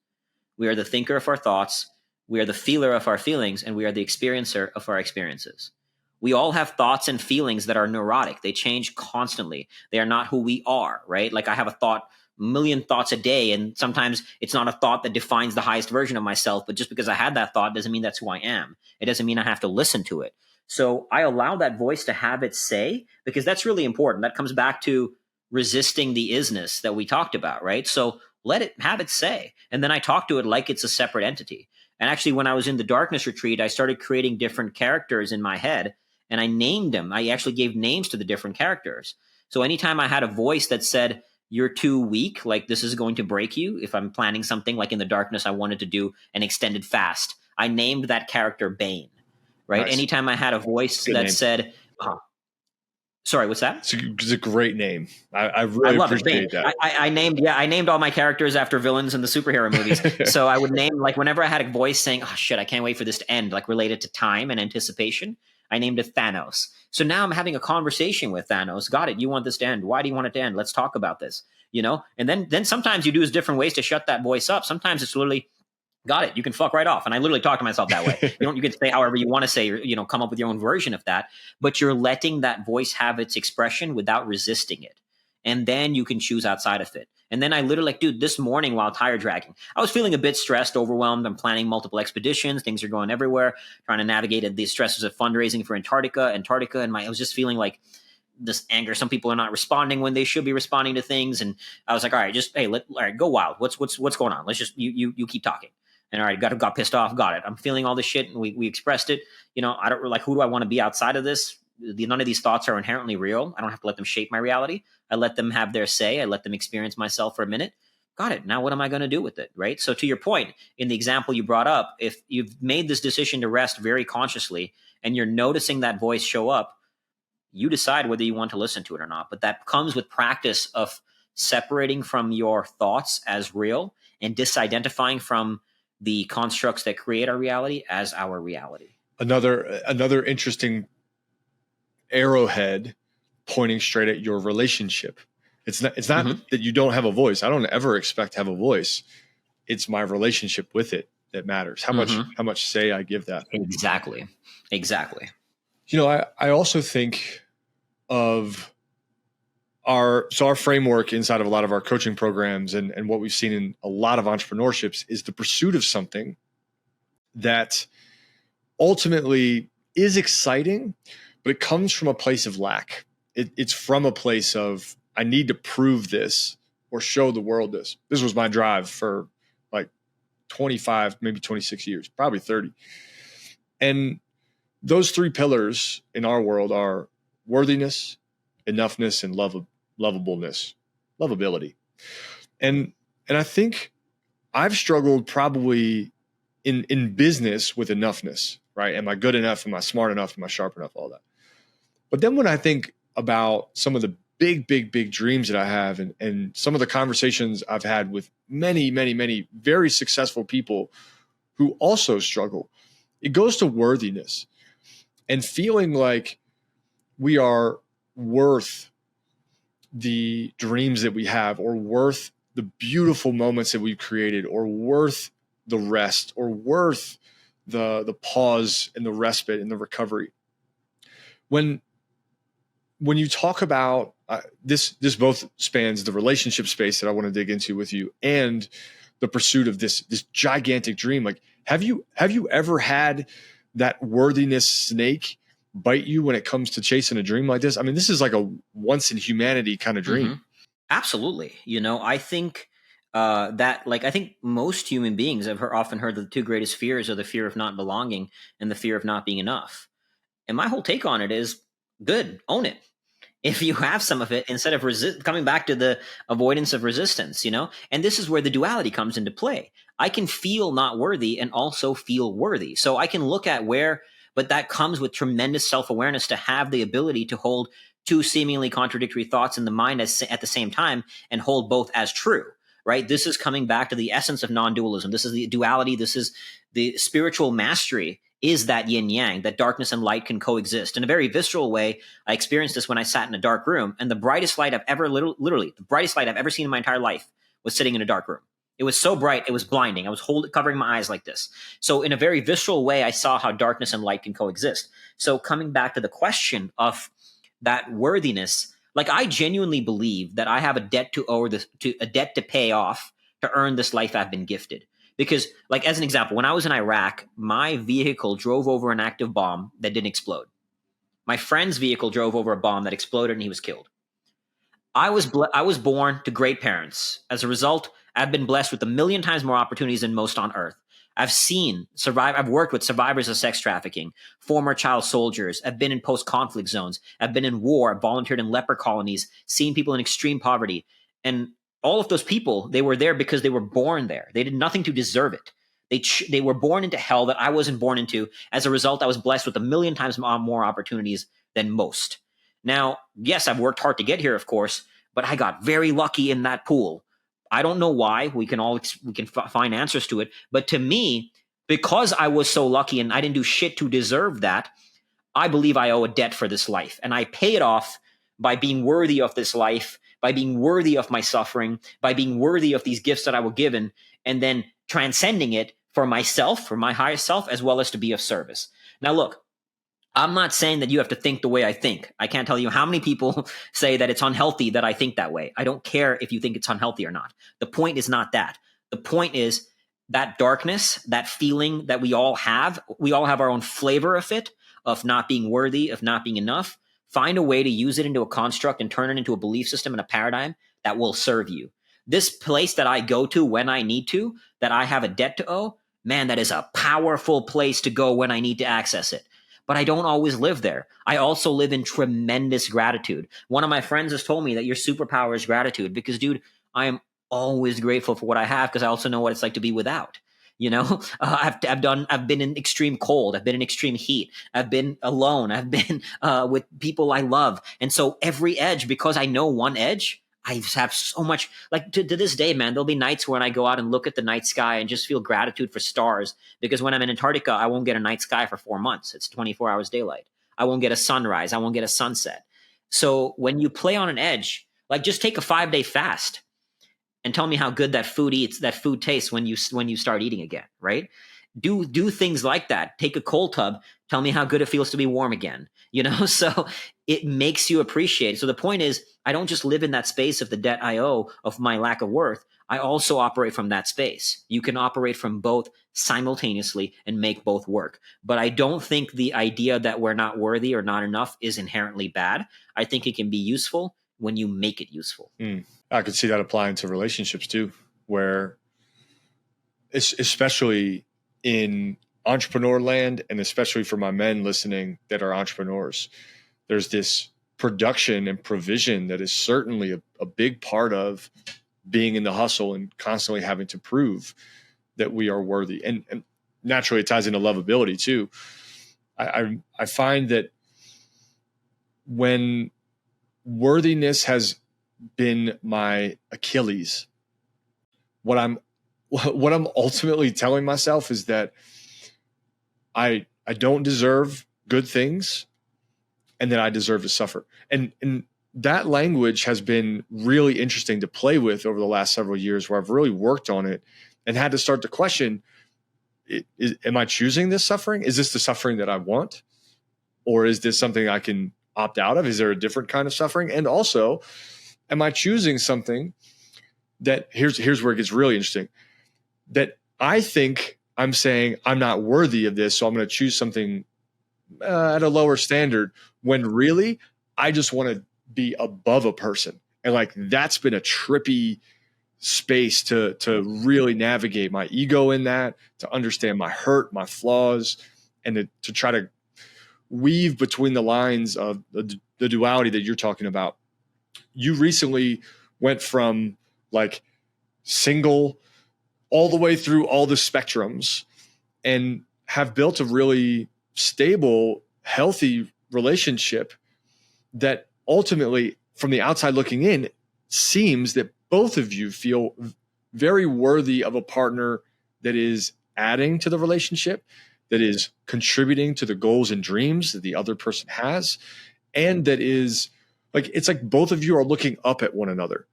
We are the thinker of our thoughts. We are the feeler of our feelings, and we are the experiencer of our experiences. We all have thoughts and feelings that are neurotic. They change constantly. They are not who we are, right? Like I have a million thoughts a day, and sometimes it's not a thought that defines the highest version of myself, but just because I had that thought doesn't mean that's who I am. It doesn't mean I have to listen to it. So I allow that voice to have its say, because that's really important. That comes back to resisting the isness that we talked about, right? So let it have its say. And then I talk to it like it's a separate entity. And actually, when I was in the darkness retreat, I started creating different characters in my head, and I named them. I actually gave names to the different characters. So anytime I had a voice that said, you're too weak, like this is going to break you. If I'm planning something like in the darkness, I wanted to do an extended fast, I named that character Bane, right? Nice. Anytime I had a voice that name. Said, sorry, what's that? It's a great name. I really appreciate that. I named all my characters after villains in the superhero movies. So I would name, like, whenever I had a voice saying, oh shit, I can't wait for this to end, like related to time and anticipation, I named it Thanos. So now I'm having a conversation with Thanos. Got it. You want this to end. Why do you want it to end? Let's talk about this, And then sometimes you do different ways to shut that voice up. Sometimes it's literally, got it, you can fuck right off. And I literally talk to myself that way. You can say however you want to say, or, come up with your own version of that, but you're letting that voice have its expression without resisting it. And then you can choose outside of it. And then I literally, dude, this morning while tire dragging, I was feeling a bit stressed, overwhelmed. I'm planning multiple expeditions. Things are going everywhere, trying to navigate the stresses of fundraising for Antarctica. And I was just feeling like this anger. Some people are not responding when they should be responding to things. And I was like, all right, go wild. What's going on? Let's just, you keep talking. And all right, got pissed off. Got it. I'm feeling all this shit. And we expressed it. I don't like, who do I want to be outside of this? None of these thoughts are inherently real. I don't have to let them shape my reality. I let them have their say. I let them experience myself for a minute. Got it. Now what am I going to do with it? Right. So to your point, in the example you brought up, if you've made this decision to rest very consciously and you're noticing that voice show up, you decide whether you want to listen to it or not. But that comes with practice of separating from your thoughts as real and disidentifying from the constructs that create our reality as our reality. Another interesting arrowhead pointing straight at your relationship. It's not that you don't have a voice. I don't ever expect to have a voice. It's my relationship with it that matters. How much say I give that. Exactly. I also think of our framework inside of a lot of our coaching programs and what we've seen in a lot of entrepreneurships is the pursuit of something that ultimately is exciting, but it comes from a place of lack. It's from a place of, I need to prove this or show the world this. This was my drive for like 25, maybe 26 years, probably 30. And those three pillars in our world are worthiness, enoughness, and lovability. And I think I've struggled probably in business with enoughness, right? Am I good enough? Am I smart enough? Am I sharp enough? All that. But then when I think about some of the big dreams that I have and some of the conversations I've had with many very successful people who also struggle, it goes to worthiness and feeling like we are worth the dreams that we have, or worth the beautiful moments that we've created, or worth the rest, or worth the pause and the respite and the recovery. When you talk about this both spans the relationship space that I want to dig into with you and the pursuit of this gigantic dream. Like, have you ever had that worthiness snake bite you when it comes to chasing a dream like this? I mean, this is like a once in humanity kind of dream. Mm-hmm. Absolutely. I think I think most human beings have often heard that the two greatest fears are the fear of not belonging and the fear of not being enough. And my whole take on it is, good, own it. If you have some of it, instead of coming back to the avoidance of resistance, and this is where the duality comes into play. I can feel not worthy and also feel worthy. So I can look at but that comes with tremendous self-awareness to have the ability to hold two seemingly contradictory thoughts in the mind at the same time and hold both as true, right? This is coming back to the essence of non-dualism. This is the duality. This is the spiritual mastery, is that yin yang, that darkness and light can coexist. In a very visceral way, I experienced this when I sat in a dark room, and the brightest light I've ever, literally, the brightest light I've ever seen in my entire life was sitting in a dark room. It was so bright, it was blinding. I was covering my eyes like this. So in a very visceral way, I saw how darkness and light can coexist. So coming back to the question of that worthiness, like I genuinely believe that I have a debt to owe this, to a debt to pay off to earn this life I've been gifted. Because, like as an example, when I was in Iraq, my vehicle drove over an active bomb that didn't explode. My friend's vehicle drove over a bomb that exploded and he was killed. I was born to great parents. As a result, I've been blessed with a million times more opportunities than most on earth. I've worked with survivors of sex trafficking, former child soldiers. I've been in post-conflict zones. I've been in war, volunteered in leper colonies, seen people in extreme poverty. And all of those people, they were there because they were born there. They did nothing to deserve it. They were born into hell that I wasn't born into. As a result, I was blessed with a million times more opportunities than most. Now, yes, I've worked hard to get here, of course, but I got very lucky in that pool. I don't know why. We can find answers to it. But to me, because I was so lucky and I didn't do shit to deserve that, I believe I owe a debt for this life. And I pay it off by being worthy of this life, by being worthy of my suffering, by being worthy of these gifts that I were given, and then transcending it for myself, for my highest self, as well as to be of service. Now, look, I'm not saying that you have to think the way I think. I can't tell you how many people say that it's unhealthy that I think that way. I don't care if you think it's unhealthy or not. The point is not that. The point is that darkness, that feeling that we all have our own flavor of it, of not being worthy, of not being enough. Find a way to use it into a construct and turn it into a belief system and a paradigm that will serve you. This place that I go to when I need to, that I have a debt to owe, man, that is a powerful place to go when I need to access it. But I don't always live there. I also live in tremendous gratitude. One of my friends has told me that your superpower is gratitude because, dude, I am always grateful for what I have because I also know what it's like to be without. You know, I've been in extreme cold. I've been in extreme heat. I've been alone. I've been with people I love. And so every edge, because I know one edge, I have so much, like to this day, man, there'll be nights when I go out and look at the night sky and just feel gratitude for stars. Because when I'm in Antarctica, I won't get a night sky for 4 months. It's 24 hours daylight. I won't get a sunrise. I won't get a sunset. So when you play on an edge, like just take a 5-day fast and tell me how good that food tastes when you start eating again, right? Do things like that. Take a cold tub. Tell me how good it feels to be warm again. You know, so it makes you appreciate it. So the point is, I don't just live in that space of the debt I owe of my lack of worth. I also operate from that space. You can operate from both simultaneously and make both work. But I don't think the idea that we're not worthy or not enough is inherently bad. I think it can be useful when you make it useful. I could see that applying to relationships too, where especially in entrepreneur land, and especially for my men listening that are entrepreneurs, there's this production and provision that is certainly a big part of being in the hustle and constantly having to prove that we are worthy. And naturally it ties into lovability too. I find that when worthiness has been my Achilles, what I'm ultimately telling myself is that I don't deserve good things and that I deserve to suffer. And that language has been really interesting to play with over the last several years, where I've really worked on it and had to start to question, am I choosing this suffering? Is this the suffering that I want? Or is this something I can opt out of? Is there a different kind of suffering? And also, am I choosing something that here's where it gets really interesting, that I think I'm saying I'm not worthy of this, so I'm going to choose something at a lower standard, when really I just want to be above a person. And like, that's been a trippy space to really navigate my ego in that, to understand my hurt, my flaws, and to try to weave between the lines of the duality that you're talking about. You recently went from like single all the way through all the spectrums and have built a really stable, healthy relationship that ultimately, from the outside looking in, seems that both of you feel very worthy of a partner that is adding to the relationship, that is contributing to the goals and dreams that the other person has, and that is like, it's like both of you are looking up at one another.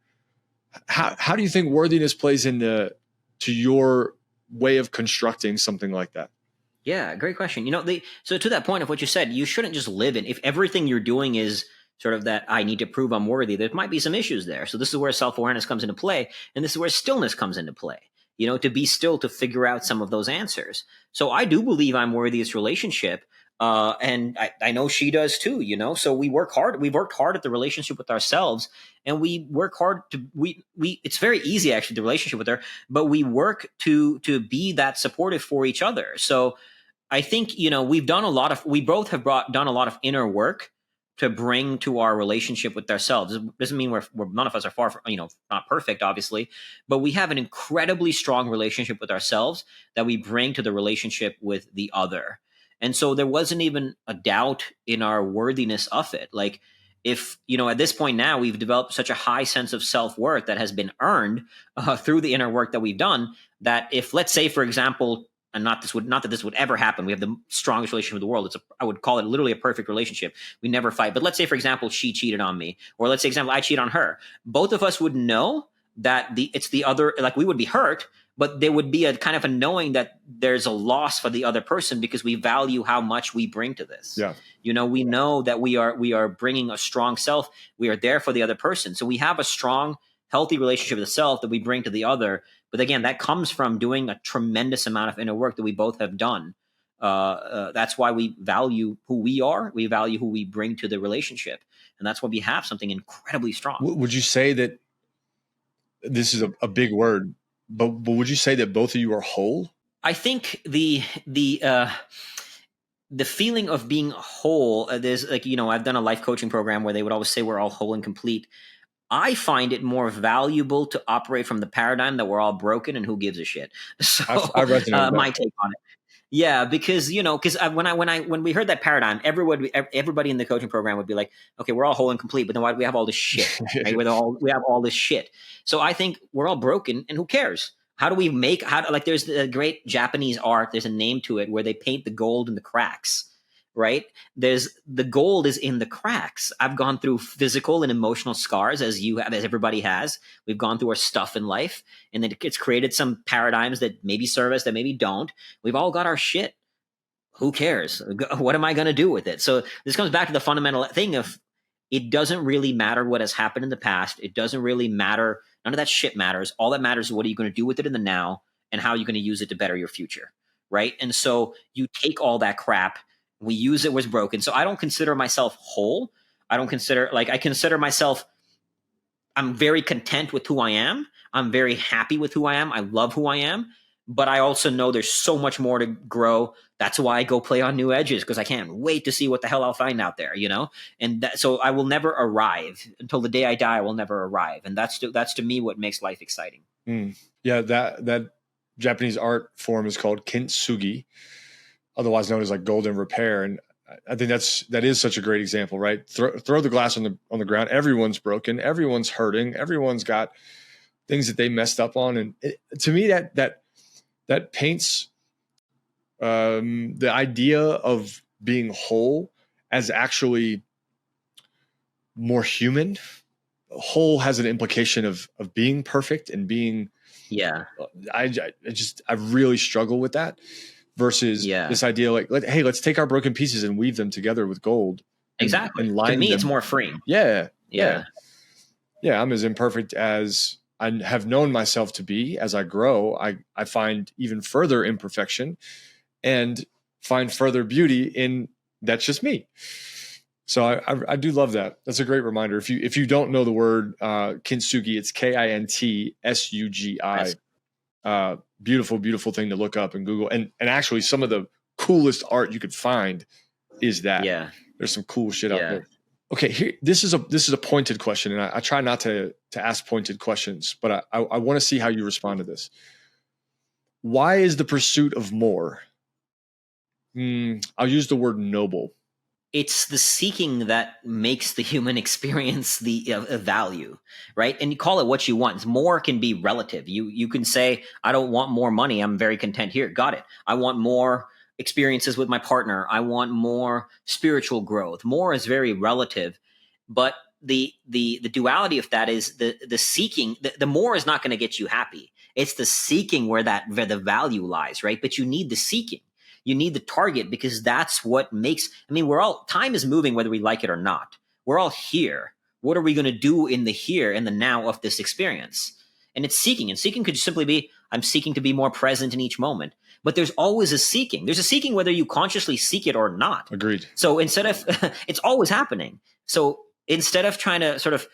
How do you think worthiness plays into to your way of constructing something like that? Yeah, great question. So to that point of what you said, you shouldn't just live in, if everything you're doing is sort of that I need to prove I'm worthy, there might be some issues there. So this is where self-awareness comes into play, and this is where stillness comes into play. To be still, to figure out some of those answers. So I do believe I'm worthy of this relationship. And I know she does too, so we work hard. We've worked hard at the relationship with ourselves, and we work hard it's very easy actually, the relationship with her, but we work to be that supportive for each other. So I think, we both have done a lot of inner work to bring to our relationship with ourselves. It doesn't mean we're none of us are far from, not perfect, obviously, but we have an incredibly strong relationship with ourselves that we bring to the relationship with the other. And so there wasn't even a doubt in our worthiness of it. Like, if, at this point now, we've developed such a high sense of self-worth that has been earned through the inner work that we've done, that if, let's say, for example, and not that this would ever happen, we have the strongest relationship in the world. I would call it literally a perfect relationship. We never fight. But let's say, for example, she cheated on me, or let's say, example, I cheat on her. Both of us would know that it's the other, like, we would be hurt, but there would be a kind of a knowing that there's a loss for the other person because we value how much we bring to this. Yeah. We know that we are bringing a strong self. We are there for the other person. So we have a strong, healthy relationship with the self that we bring to the other. But again, that comes from doing a tremendous amount of inner work that we both have done. That's why we value who we are. We value who we bring to the relationship. And that's why we have something incredibly strong. Would you say that, this is a big word, but would you say that both of you are whole? I think the feeling of being whole, there's like, I've done a life coaching program where they would always say we're all whole and complete. I find it more valuable to operate from the paradigm that we're all broken and who gives a shit. So I resonate with my take on it. Yeah, because when we heard that paradigm, everybody in the coaching program would be like, okay, we're all whole and complete, but then why do we have all this shit? Right? We have all this shit. So I think we're all broken, and who cares? How do we like, there's a great Japanese art, there's a name to it, where they paint the gold in the cracks. Right? The gold is in the cracks. I've gone through physical and emotional scars, as you have, as everybody has. We've gone through our stuff in life, and then it's created some paradigms that maybe serve us, that maybe don't. We've all got our shit. Who cares? What am I going to do with it? So this comes back to the fundamental thing of, it doesn't really matter what has happened in the past. It doesn't really matter. None of that shit matters. All that matters is what are you going to do with it in the now, and how you're going to use it to better your future. Right? And so you take all that crap, we use it was broken. So I don't consider myself whole. I consider myself, I'm very content with who I am. I'm very happy with who I am. I love who I am. But I also know there's so much more to grow. That's why I go play on new edges, because I can't wait to see what the hell I'll find out there, And so I will never arrive. Until the day I die, I will never arrive. And that's to me what makes life exciting. Yeah, that Japanese art form is called kintsugi, otherwise known as like golden repair. And I think that is such a great example, right? Throw the glass on the ground. Everyone's broken. Everyone's hurting. Everyone's got things that they messed up on. And to me, that paints the idea of being whole as actually more human. Whole has an implication of being perfect and being. Yeah. I really struggle with that. Versus this idea like, hey, let's take our broken pieces and weave them together with gold. Exactly. And to me, them. it's more free. Yeah. I'm as imperfect as I have known myself to be. As I grow, I find even further imperfection and find further beauty in that's just me. So I do love that. That's a great reminder. If you don't know the word kintsugi, it's KINTSUGI. Beautiful, beautiful thing to look up in Google. And actually some of the coolest art you could find is that. Yeah. There's some cool shit out there. Okay, here this is a pointed question, and I try not to ask pointed questions, but I want to see how you respond to this. Why is the pursuit of more? I'll use the word noble. It's the seeking that makes the human experience the value, right? And you call it what you want. More can be relative. You can say, I don't want more money. I'm very content here. Got it. I want more experiences with my partner. I want more spiritual growth. More is very relative, but the duality of that is the seeking. The more is not going to get you happy. It's the seeking where the value lies, right? But you need the seeking. You need the target, because that's what makes, time is moving whether we like it or not. We're all here. What are we going to do in the here and the now of this experience? And it's seeking. And seeking could simply be, I'm seeking to be more present in each moment. But there's always a seeking. There's a seeking whether you consciously seek it or not. Agreed. So instead of, it's always happening. So instead of trying to sort of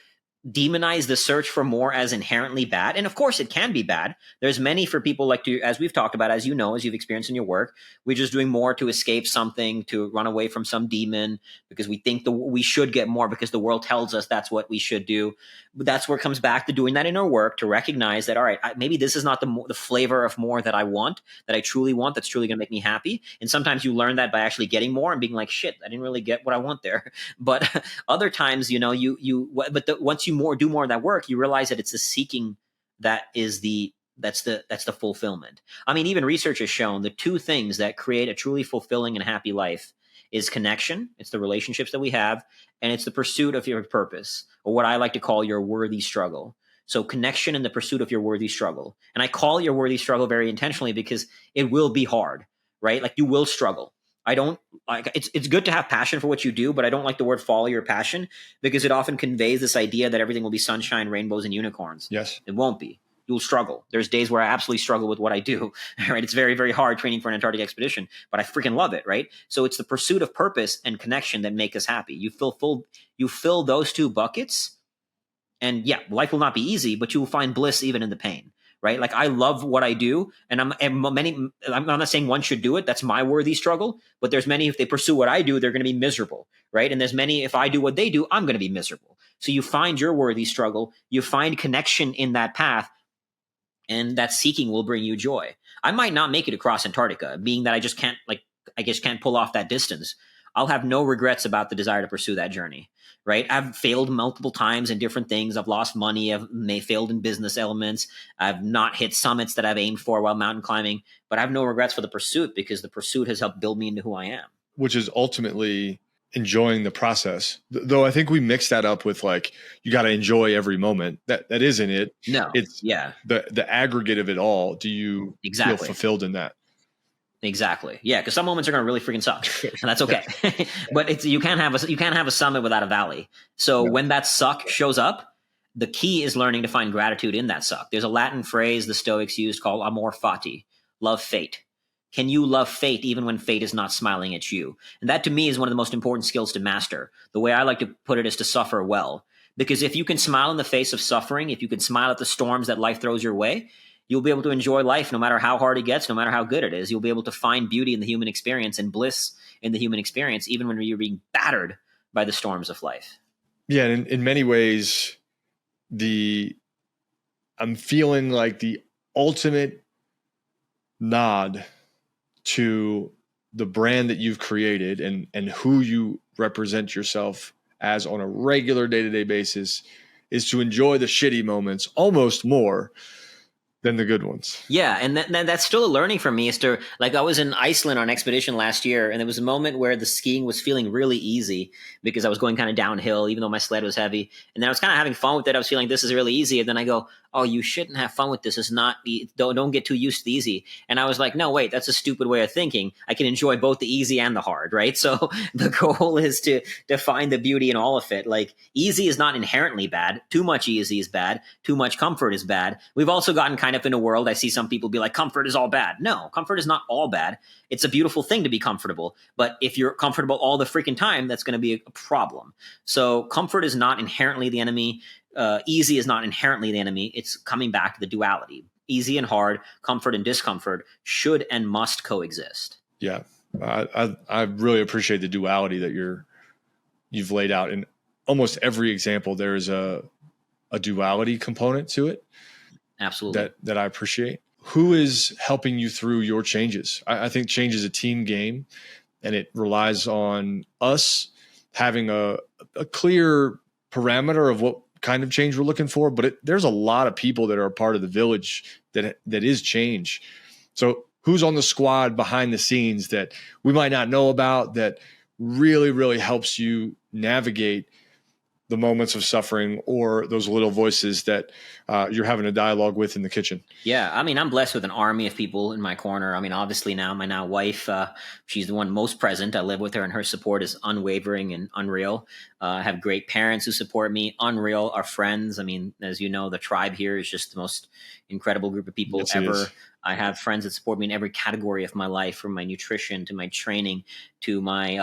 demonize the search for more as inherently bad, and of course it can be bad. There's many for people like to, as we've talked about, as you know, as you've experienced in your work, we're just doing more to escape something, to run away from some demon, because we think we should get more because the world tells us that's what we should do. But that's where it comes back to doing that in our work, to recognize that, all right, maybe this is not the flavor of more that I want, that I truly want, that's truly going to make me happy. And sometimes you learn that by actually getting more and being like, shit, I didn't really get what I want there. But other times, once you do more of that work, you realize that it's the seeking that's the fulfillment. I mean, even research has shown the two things that create a truly fulfilling and happy life is connection. It's the relationships that we have, and it's the pursuit of your purpose, or what I like to call your worthy struggle. So connection and the pursuit of your worthy struggle. And I call it your worthy struggle very intentionally because it will be hard, right? Like, you will struggle. I don't like it's good to have passion for what you do, but I don't like the word follow your passion, because it often conveys this idea that everything will be sunshine, rainbows, and unicorns. Yes. It won't be. You'll struggle. There's days where I absolutely struggle with what I do, right? It's very, very hard training for an Antarctic expedition, but I freaking love it, right? So it's the pursuit of purpose and connection that make us happy. You fill those two buckets, and yeah, life will not be easy, but you will find bliss even in the pain. Right? Like, I love what I do, and I'm not saying one should do it. That's my worthy struggle. But there's many, if they pursue what I do, they're going to be miserable, right? And there's many, if I do what they do, I'm going to be miserable. So you find your worthy struggle, you find connection in that path, and that seeking will bring you joy. I might not make it across Antarctica, being that I just can't pull off that distance. I'll have no regrets about the desire to pursue that journey, right? I've failed multiple times in different things. I've lost money. I've failed in business elements. I've not hit summits that I've aimed for while mountain climbing, but I have no regrets for the pursuit, because the pursuit has helped build me into who I am. Which is Ultimately enjoying the process. Though I think we mix that up with, like, you got to enjoy every moment. That isn't it. No. It's the aggregate of it all. Do you feel fulfilled in that? Exactly. Yeah, because some moments are going to really freaking suck, and that's okay. But you can't have a summit without a valley. So when that suck shows up, the key is learning to find gratitude in that suck. There's a Latin phrase the Stoics used called amor fati, love fate. Can you love fate even when fate is not smiling at you? And that, to me, is one of the most important skills to master. The way I like to put it is to suffer well. Because if you can smile in the face of suffering, if you can smile at the storms that life throws your way, you'll be able to enjoy life no matter how hard it gets, no matter how good it is. You'll be able to find beauty in the human experience and bliss in the human experience, even when you're being battered by the storms of life. Yeah, and in many ways, I'm feeling like the ultimate nod to the brand that you've created and who you represent yourself as on a regular day-to-day basis is to enjoy the shitty moments almost more than the good ones. Yeah, and that's still a learning for me. Is to, like, I was in Iceland on an expedition last year, and there was a moment where the skiing was feeling really easy because I was going kind of downhill, even though my sled was heavy. And then I was kind of having fun with it. I was feeling this is really easy. And then I go, oh, you shouldn't have fun with this. It's not, don't get too used to the easy. And I was like, no, wait, that's a stupid way of thinking. I can enjoy both the easy and the hard, right? So the goal is to find the beauty in all of it. Like, easy is not inherently bad. Too much easy is bad. Too much comfort is bad. We've also gotten kind of in a world, I see some people be like, comfort is all bad. No, comfort is not all bad. It's a beautiful thing to be comfortable. But if you're comfortable all the freaking time, that's going to be a problem. So comfort is not inherently the enemy. Easy is not inherently the enemy. It's coming back to the duality. Easy and hard, comfort and discomfort should and must coexist. Yeah, I really appreciate the duality that you've laid out. In almost every example, there is a duality component to it. Absolutely. That I appreciate. Who is helping you through your changes? I think change is a team game, and it relies on us having a clear parameter of what kind of change we're looking for. But there's a lot of people that are a part of the village that is change. So who's on the squad behind the scenes that we might not know about that really, really helps you navigate the moments of suffering or those little voices that you're having a dialogue with in the kitchen. Yeah, I mean, I'm blessed with an army of people in my corner. I mean, obviously now my now wife, she's the one most present. I live with her, and her support is unwavering and unreal. I have great parents who support me, unreal. Our friends, I mean, as you know, the tribe here is just the most incredible group of people Yes, it ever. is. I have friends that support me in every category of my life, from my nutrition to my training to my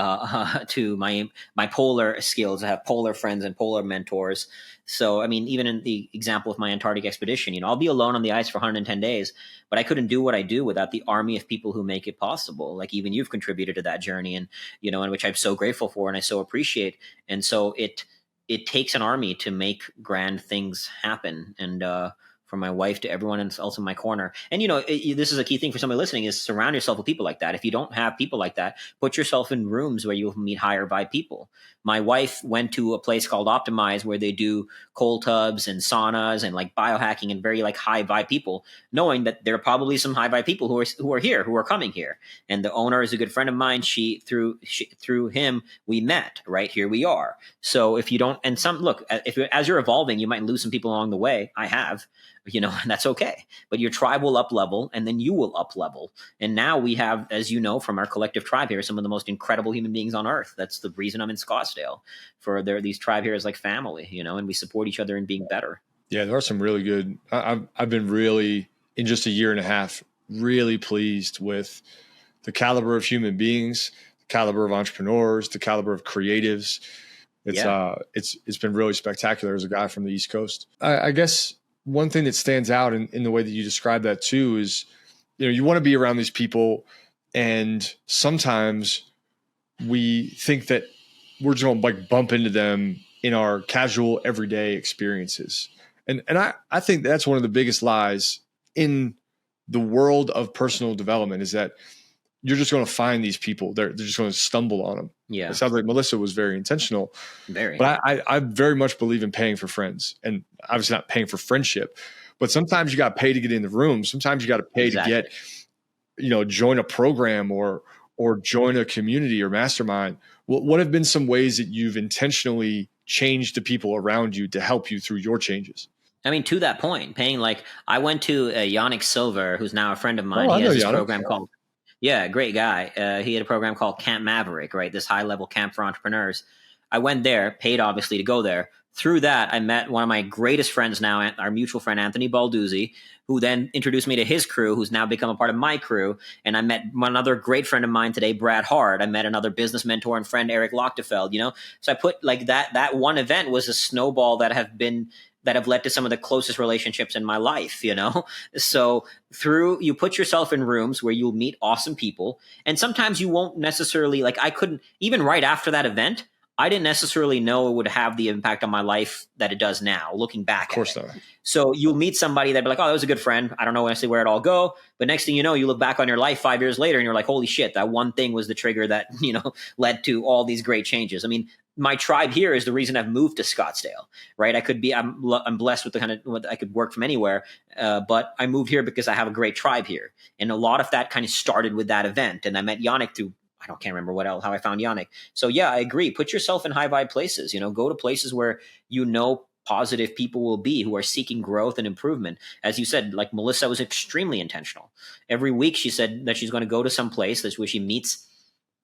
my polar skills. I have polar friends and polar mentors. So, I mean, even in the example of my Antarctic expedition, I'll be alone on the ice for 110 days, but I couldn't do what I do without the army of people who make it possible. Like even you've contributed to that journey, and and which I'm so grateful for and I so appreciate. And so it takes an army to make grand things happen. And from my wife to everyone else in my corner. And this is a key thing for somebody listening: is surround yourself with people like that. If you don't have people like that, put yourself in rooms where you'll meet higher vibe people. My wife went to a place called Optimize, where they do cold tubs and saunas and like biohacking and very like high vibe people, knowing that there are probably some high vibe people who are coming here. And the owner is a good friend of mine. Through him we met. Right here we are. So if you don't, and as you're evolving, you might lose some people along the way. I have. And that's okay. But your tribe will up level, and then you will up level. And now we have, as you know, from our collective tribe here, some of the most incredible human beings on earth. That's the reason I'm in Scottsdale. These tribe here is like family, and we support each other in being better. Yeah, there are some really good. I've been really, in just a year and a half, really pleased with the caliber of human beings, the caliber of entrepreneurs, the caliber of creatives. It's been really spectacular as a guy from the East Coast. I guess one thing that stands out in the way that you describe that too is, you want to be around these people, and sometimes we think that we're just going to like bump into them in our casual everyday experiences. And I think that's one of the biggest lies in the world of personal development, is that you're just going to find these people. They're just going to stumble on them. Yeah. It sounds like Melissa was very intentional. Very. But I very much believe in paying for friends, and obviously not paying for friendship. But sometimes you got to pay to get in the room. Sometimes you got to pay to get, join a program or join a community or mastermind. What have been some ways that you've intentionally changed the people around you to help you through your changes? I mean, to that point, paying I went to Yannick Silver, who's now a friend of mine. Oh, he has this Yannick. program called, great guy. He had a program called Camp Maverick, right? This high level camp for entrepreneurs. I went there, paid obviously to go there. Through that, I met one of my greatest friends now, our mutual friend, Anthony Balduzzi, who then introduced me to his crew, who's now become a part of my crew. And I met another great friend of mine today, Brad Hard. I met another business mentor and friend, Eric Lochtefeld, So I put that one event was a snowball that have led to some of the closest relationships in my life, So you put yourself in rooms where you'll meet awesome people. And sometimes you won't necessarily, I couldn't, even right after that event, I didn't necessarily know it would have the impact on my life that it does now, looking back. Of course not. So you'll meet somebody that'd be like, oh, that was a good friend. I don't know necessarily where it all go. But next thing you know, you look back on your life 5 years later and you're like, holy shit, that one thing was the trigger that, led to all these great changes. I mean, my tribe here is the reason I've moved to Scottsdale, right? I'm blessed with the kind of, I could work from anywhere, but I moved here because I have a great tribe here. And a lot of that kind of started with that event. And I met Yannick through, can't remember how I found Yannick. So yeah, I agree. Put yourself in high vibe places, go to places where positive people will be, who are seeking growth and improvement. As you said, like Melissa was extremely intentional. Every week she said that she's going to go to some place where she meets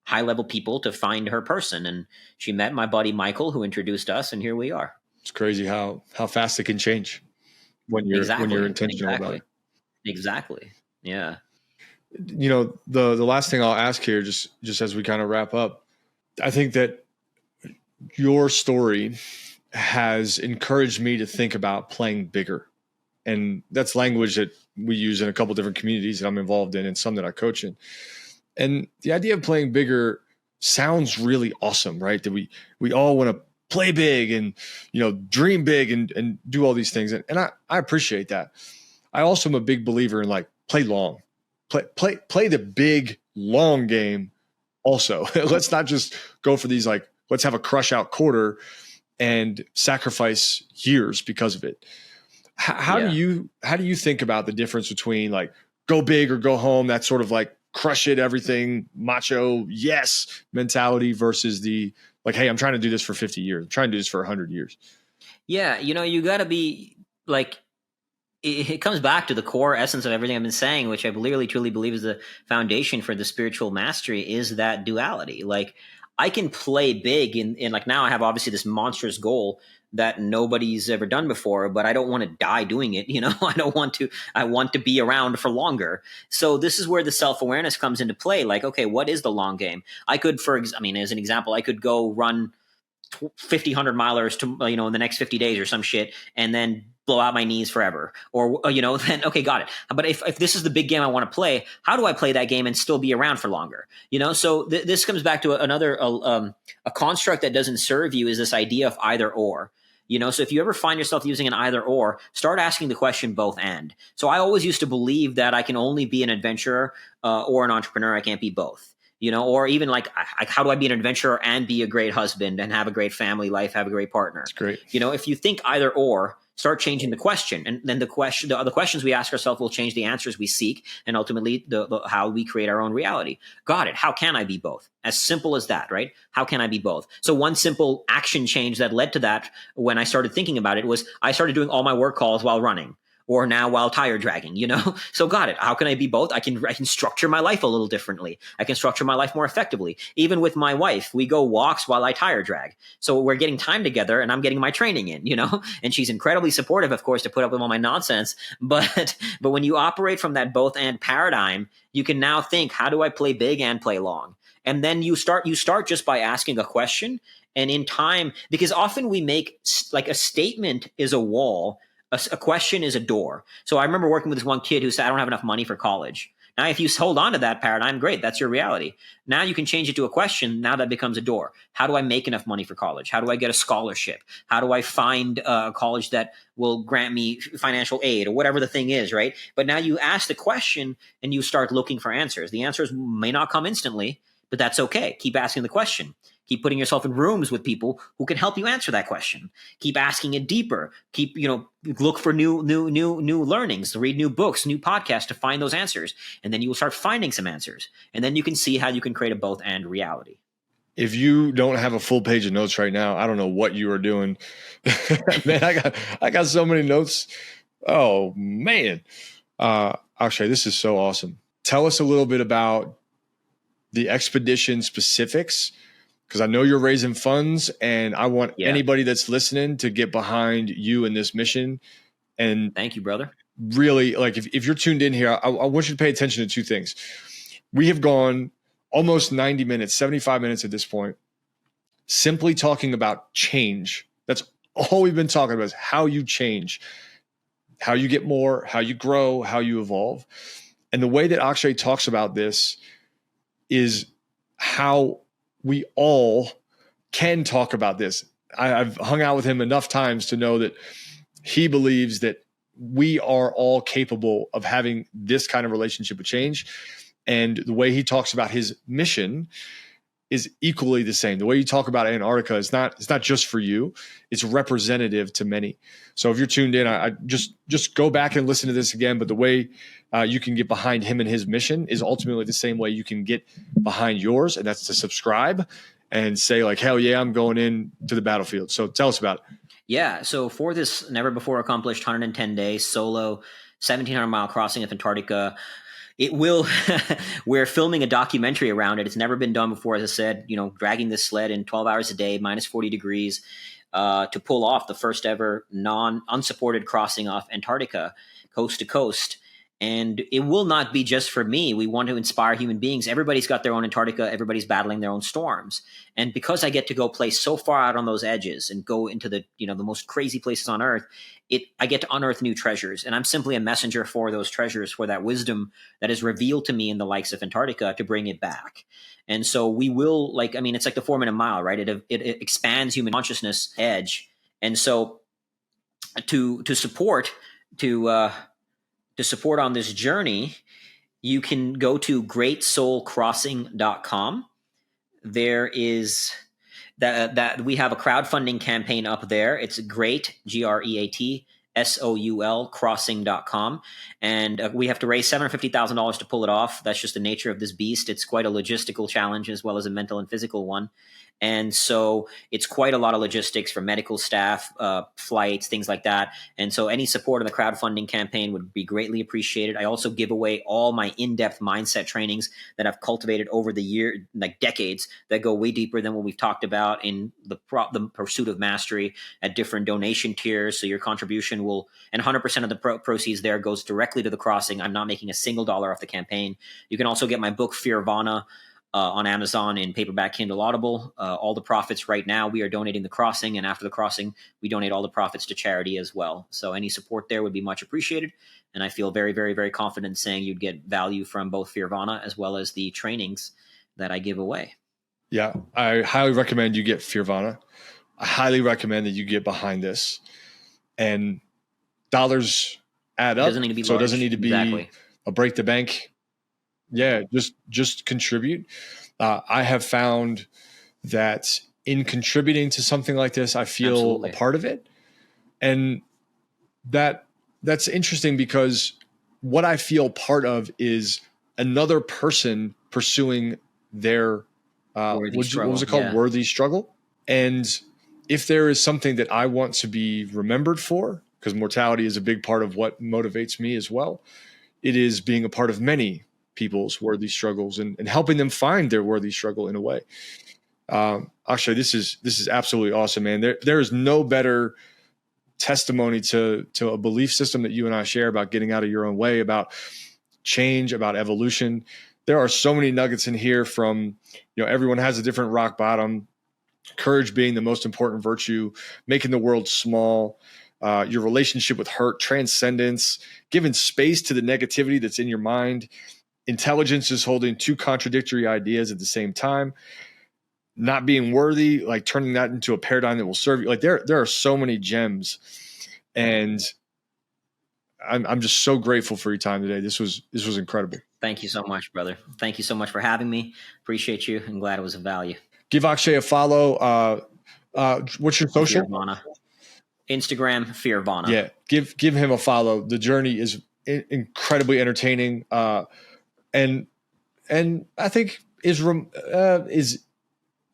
high level people to find her person. And she met my buddy Michael, who introduced us, and here we are. It's crazy how fast it can change when you're intentional about it. Exactly. Yeah. The last thing I'll ask here, just as we kind of wrap up, I think that your story has encouraged me to think about playing bigger. And that's language that we use in a couple different communities that I'm involved in and some that I coach in. And the idea of playing bigger sounds really awesome, right? That we all want to play big and, dream big and do all these things. And I appreciate that. I also am a big believer in play long. Play the big long game also. Let's not just go for these let's have a crush out quarter and sacrifice years because of it. How do you think about the difference between go big or go home, that sort of crush it, everything macho yes mentality, versus the hey, I'm trying to do this for 50 years. I'm trying to do this for 100 years. Yeah. You got to be it comes back to the core essence of everything I've been saying, which I really truly believe is the foundation for the spiritual mastery, is that duality. Like, I can play big in like, now I have obviously this monstrous goal that nobody's ever done before, but I don't want to die doing it. I want to be around for longer. So this is where the self-awareness comes into play. Like, okay, what is the long game? I could, as an example, I could go run 50, 100 milers to, in the next 50 days or some shit, and then blow out my knees forever. Or, then, okay, got it. But if this is the big game I want to play, how do I play that game and still be around for longer? So this comes back to another, a construct that doesn't serve you, is this idea of either or. So if you ever find yourself using an either or, start asking the question both and. So I always used to believe that I can only be an adventurer or an entrepreneur. I can't be both. Or even like, how do I be an adventurer and be a great husband and have a great family life, have a great partner? That's great. If you think either or, start changing the question, and then the questions we ask ourselves will change the answers we seek, and ultimately the how we create our own reality. Got it. How can I be both? As simple as that, right? How can I be both? So one simple action change that led to that, when I started thinking about it, was I started doing all my work calls while running, or now while tire dragging, So got it. How can I be both? I can structure my life a little differently. I can structure my life more effectively. Even with my wife, we go walks while I tire drag. So we're getting time together, and I'm getting my training in, and she's incredibly supportive, of course, to put up with all my nonsense. But when you operate from that both and paradigm, you can now think, how do I play big and play long? And then you start just by asking a question. And in time, because often we make, like, a statement is a wall, a question is a door. So I remember working with this one kid who said, I don't have enough money for college. Now, if you hold on to that paradigm, great, that's your reality. Now you can change it to a question. Now that becomes a door. How do I make enough money for college? How do I get a scholarship? How do I find a college that will grant me financial aid, or whatever the thing is, right? But now you ask the question and you start looking for answers. The answers may not come instantly, but that's okay. Keep asking the question. Keep putting yourself in rooms with people who can help you answer that question. Keep asking it deeper. Keep, look for new learnings, read new books, new podcasts to find those answers. And then you will start finding some answers. And then you can see how you can create a both and reality. If you don't have a full page of notes right now, I don't know what you are doing. Man, I got so many notes. Oh man. Akshay, this is so awesome. Tell us a little bit about the expedition specifics, because I know you're raising funds, and I want anybody that's listening to get behind you in this mission. And thank you, brother. Really, like, if you're tuned in here, I want you to pay attention to two things. We have gone almost 90 minutes, 75 minutes at this point, simply talking about change. That's all we've been talking about, is how you change, how you get more, how you grow, how you evolve. And the way that Akshay talks about this is how we all can talk about this. I've hung out with him enough times to know that he believes that we are all capable of having this kind of relationship with change. And the way he talks about his mission is equally the same. The way you talk about Antarctica is it's not just for you. It's representative to many. So if you're tuned in, I just go back and listen to this again. But the way you can get behind him and his mission is ultimately the same way you can get behind yours. And that's to subscribe and say, like, hell yeah, I'm going in to the battlefield. So tell us about it. Yeah. So for this never before accomplished 110 day solo 1,700 mile crossing of Antarctica, we're filming a documentary around it. It's never been done before, as I said, dragging this sled in 12 hours a day, minus 40 degrees, to pull off the first ever unsupported crossing off Antarctica, coast to coast. And it will not be just for me. We want to inspire human beings. Everybody's got their own Antarctica. Everybody's battling their own storms. And because I get to go play so far out on those edges and go into the most crazy places on Earth, I get to unearth new treasures. And I'm simply a messenger for those treasures, for that wisdom that is revealed to me in the likes of Antarctica, to bring it back. And so we will, it's like the 4-minute mile, right? It expands human consciousness edge. And so to support on this journey, you can go to greatsoulcrossing.com. There is that we have a crowdfunding campaign up there. It's great, GREAT, SOUL crossing.com. And we have to raise $750,000 to pull it off. That's just the nature of this beast. It's quite a logistical challenge as well as a mental and physical one. And so it's quite a lot of logistics for medical staff, flights, things like that. And so any support in the crowdfunding campaign would be greatly appreciated. I also give away all my in-depth mindset trainings that I've cultivated over the year, like decades, that go way deeper than what we've talked about in the pursuit of mastery at different donation tiers. So your contribution will, and 100% of the proceeds there goes directly to the crossing. I'm not making a single dollar off the campaign. You can also get my book, Fearvana, on Amazon in paperback, Kindle, Audible. All the profits right now, we are donating the crossing. And after the crossing, we donate all the profits to charity as well. So any support there would be much appreciated. And I feel very, very, very confident saying you'd get value from both Fearvana as well as the trainings that I give away. Yeah, I highly recommend you get Fearvana. I highly recommend that you get behind this. And dollars add up. It doesn't need to be a break the bank. Yeah, just contribute. I have found that in contributing to something like this, I feel a part of it. And that's interesting because what I feel part of is another person pursuing their what was it called? Yeah. Worthy struggle. And if there is something that I want to be remembered for, because mortality is a big part of what motivates me as well, it is being a part of many people's worthy struggles and helping them find their worthy struggle in a way. Akshay, this is absolutely awesome, man. There is no better testimony to a belief system that you and I share about getting out of your own way, about change, about evolution. There are so many nuggets in here from, everyone has a different rock bottom, courage being the most important virtue, making the world small, your relationship with hurt, transcendence, giving space to the negativity that's in your mind. Intelligence is holding two contradictory ideas at the same time, not being worthy, like turning that into a paradigm that will serve you. Like there are so many gems, and I'm just so grateful for your time today. This was incredible. Thank you so much, brother. Thank you so much for having me. Appreciate you and glad it was of value. Give Akshay a follow. What's your social? Fearvana. Instagram, Fearvana. Yeah, give him a follow. The journey is incredibly entertaining. And I think is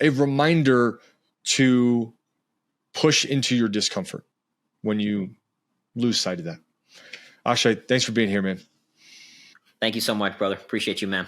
a reminder to push into your discomfort when you lose sight of that. Akshay, thanks for being here, man. Thank you so much, brother. Appreciate you, man.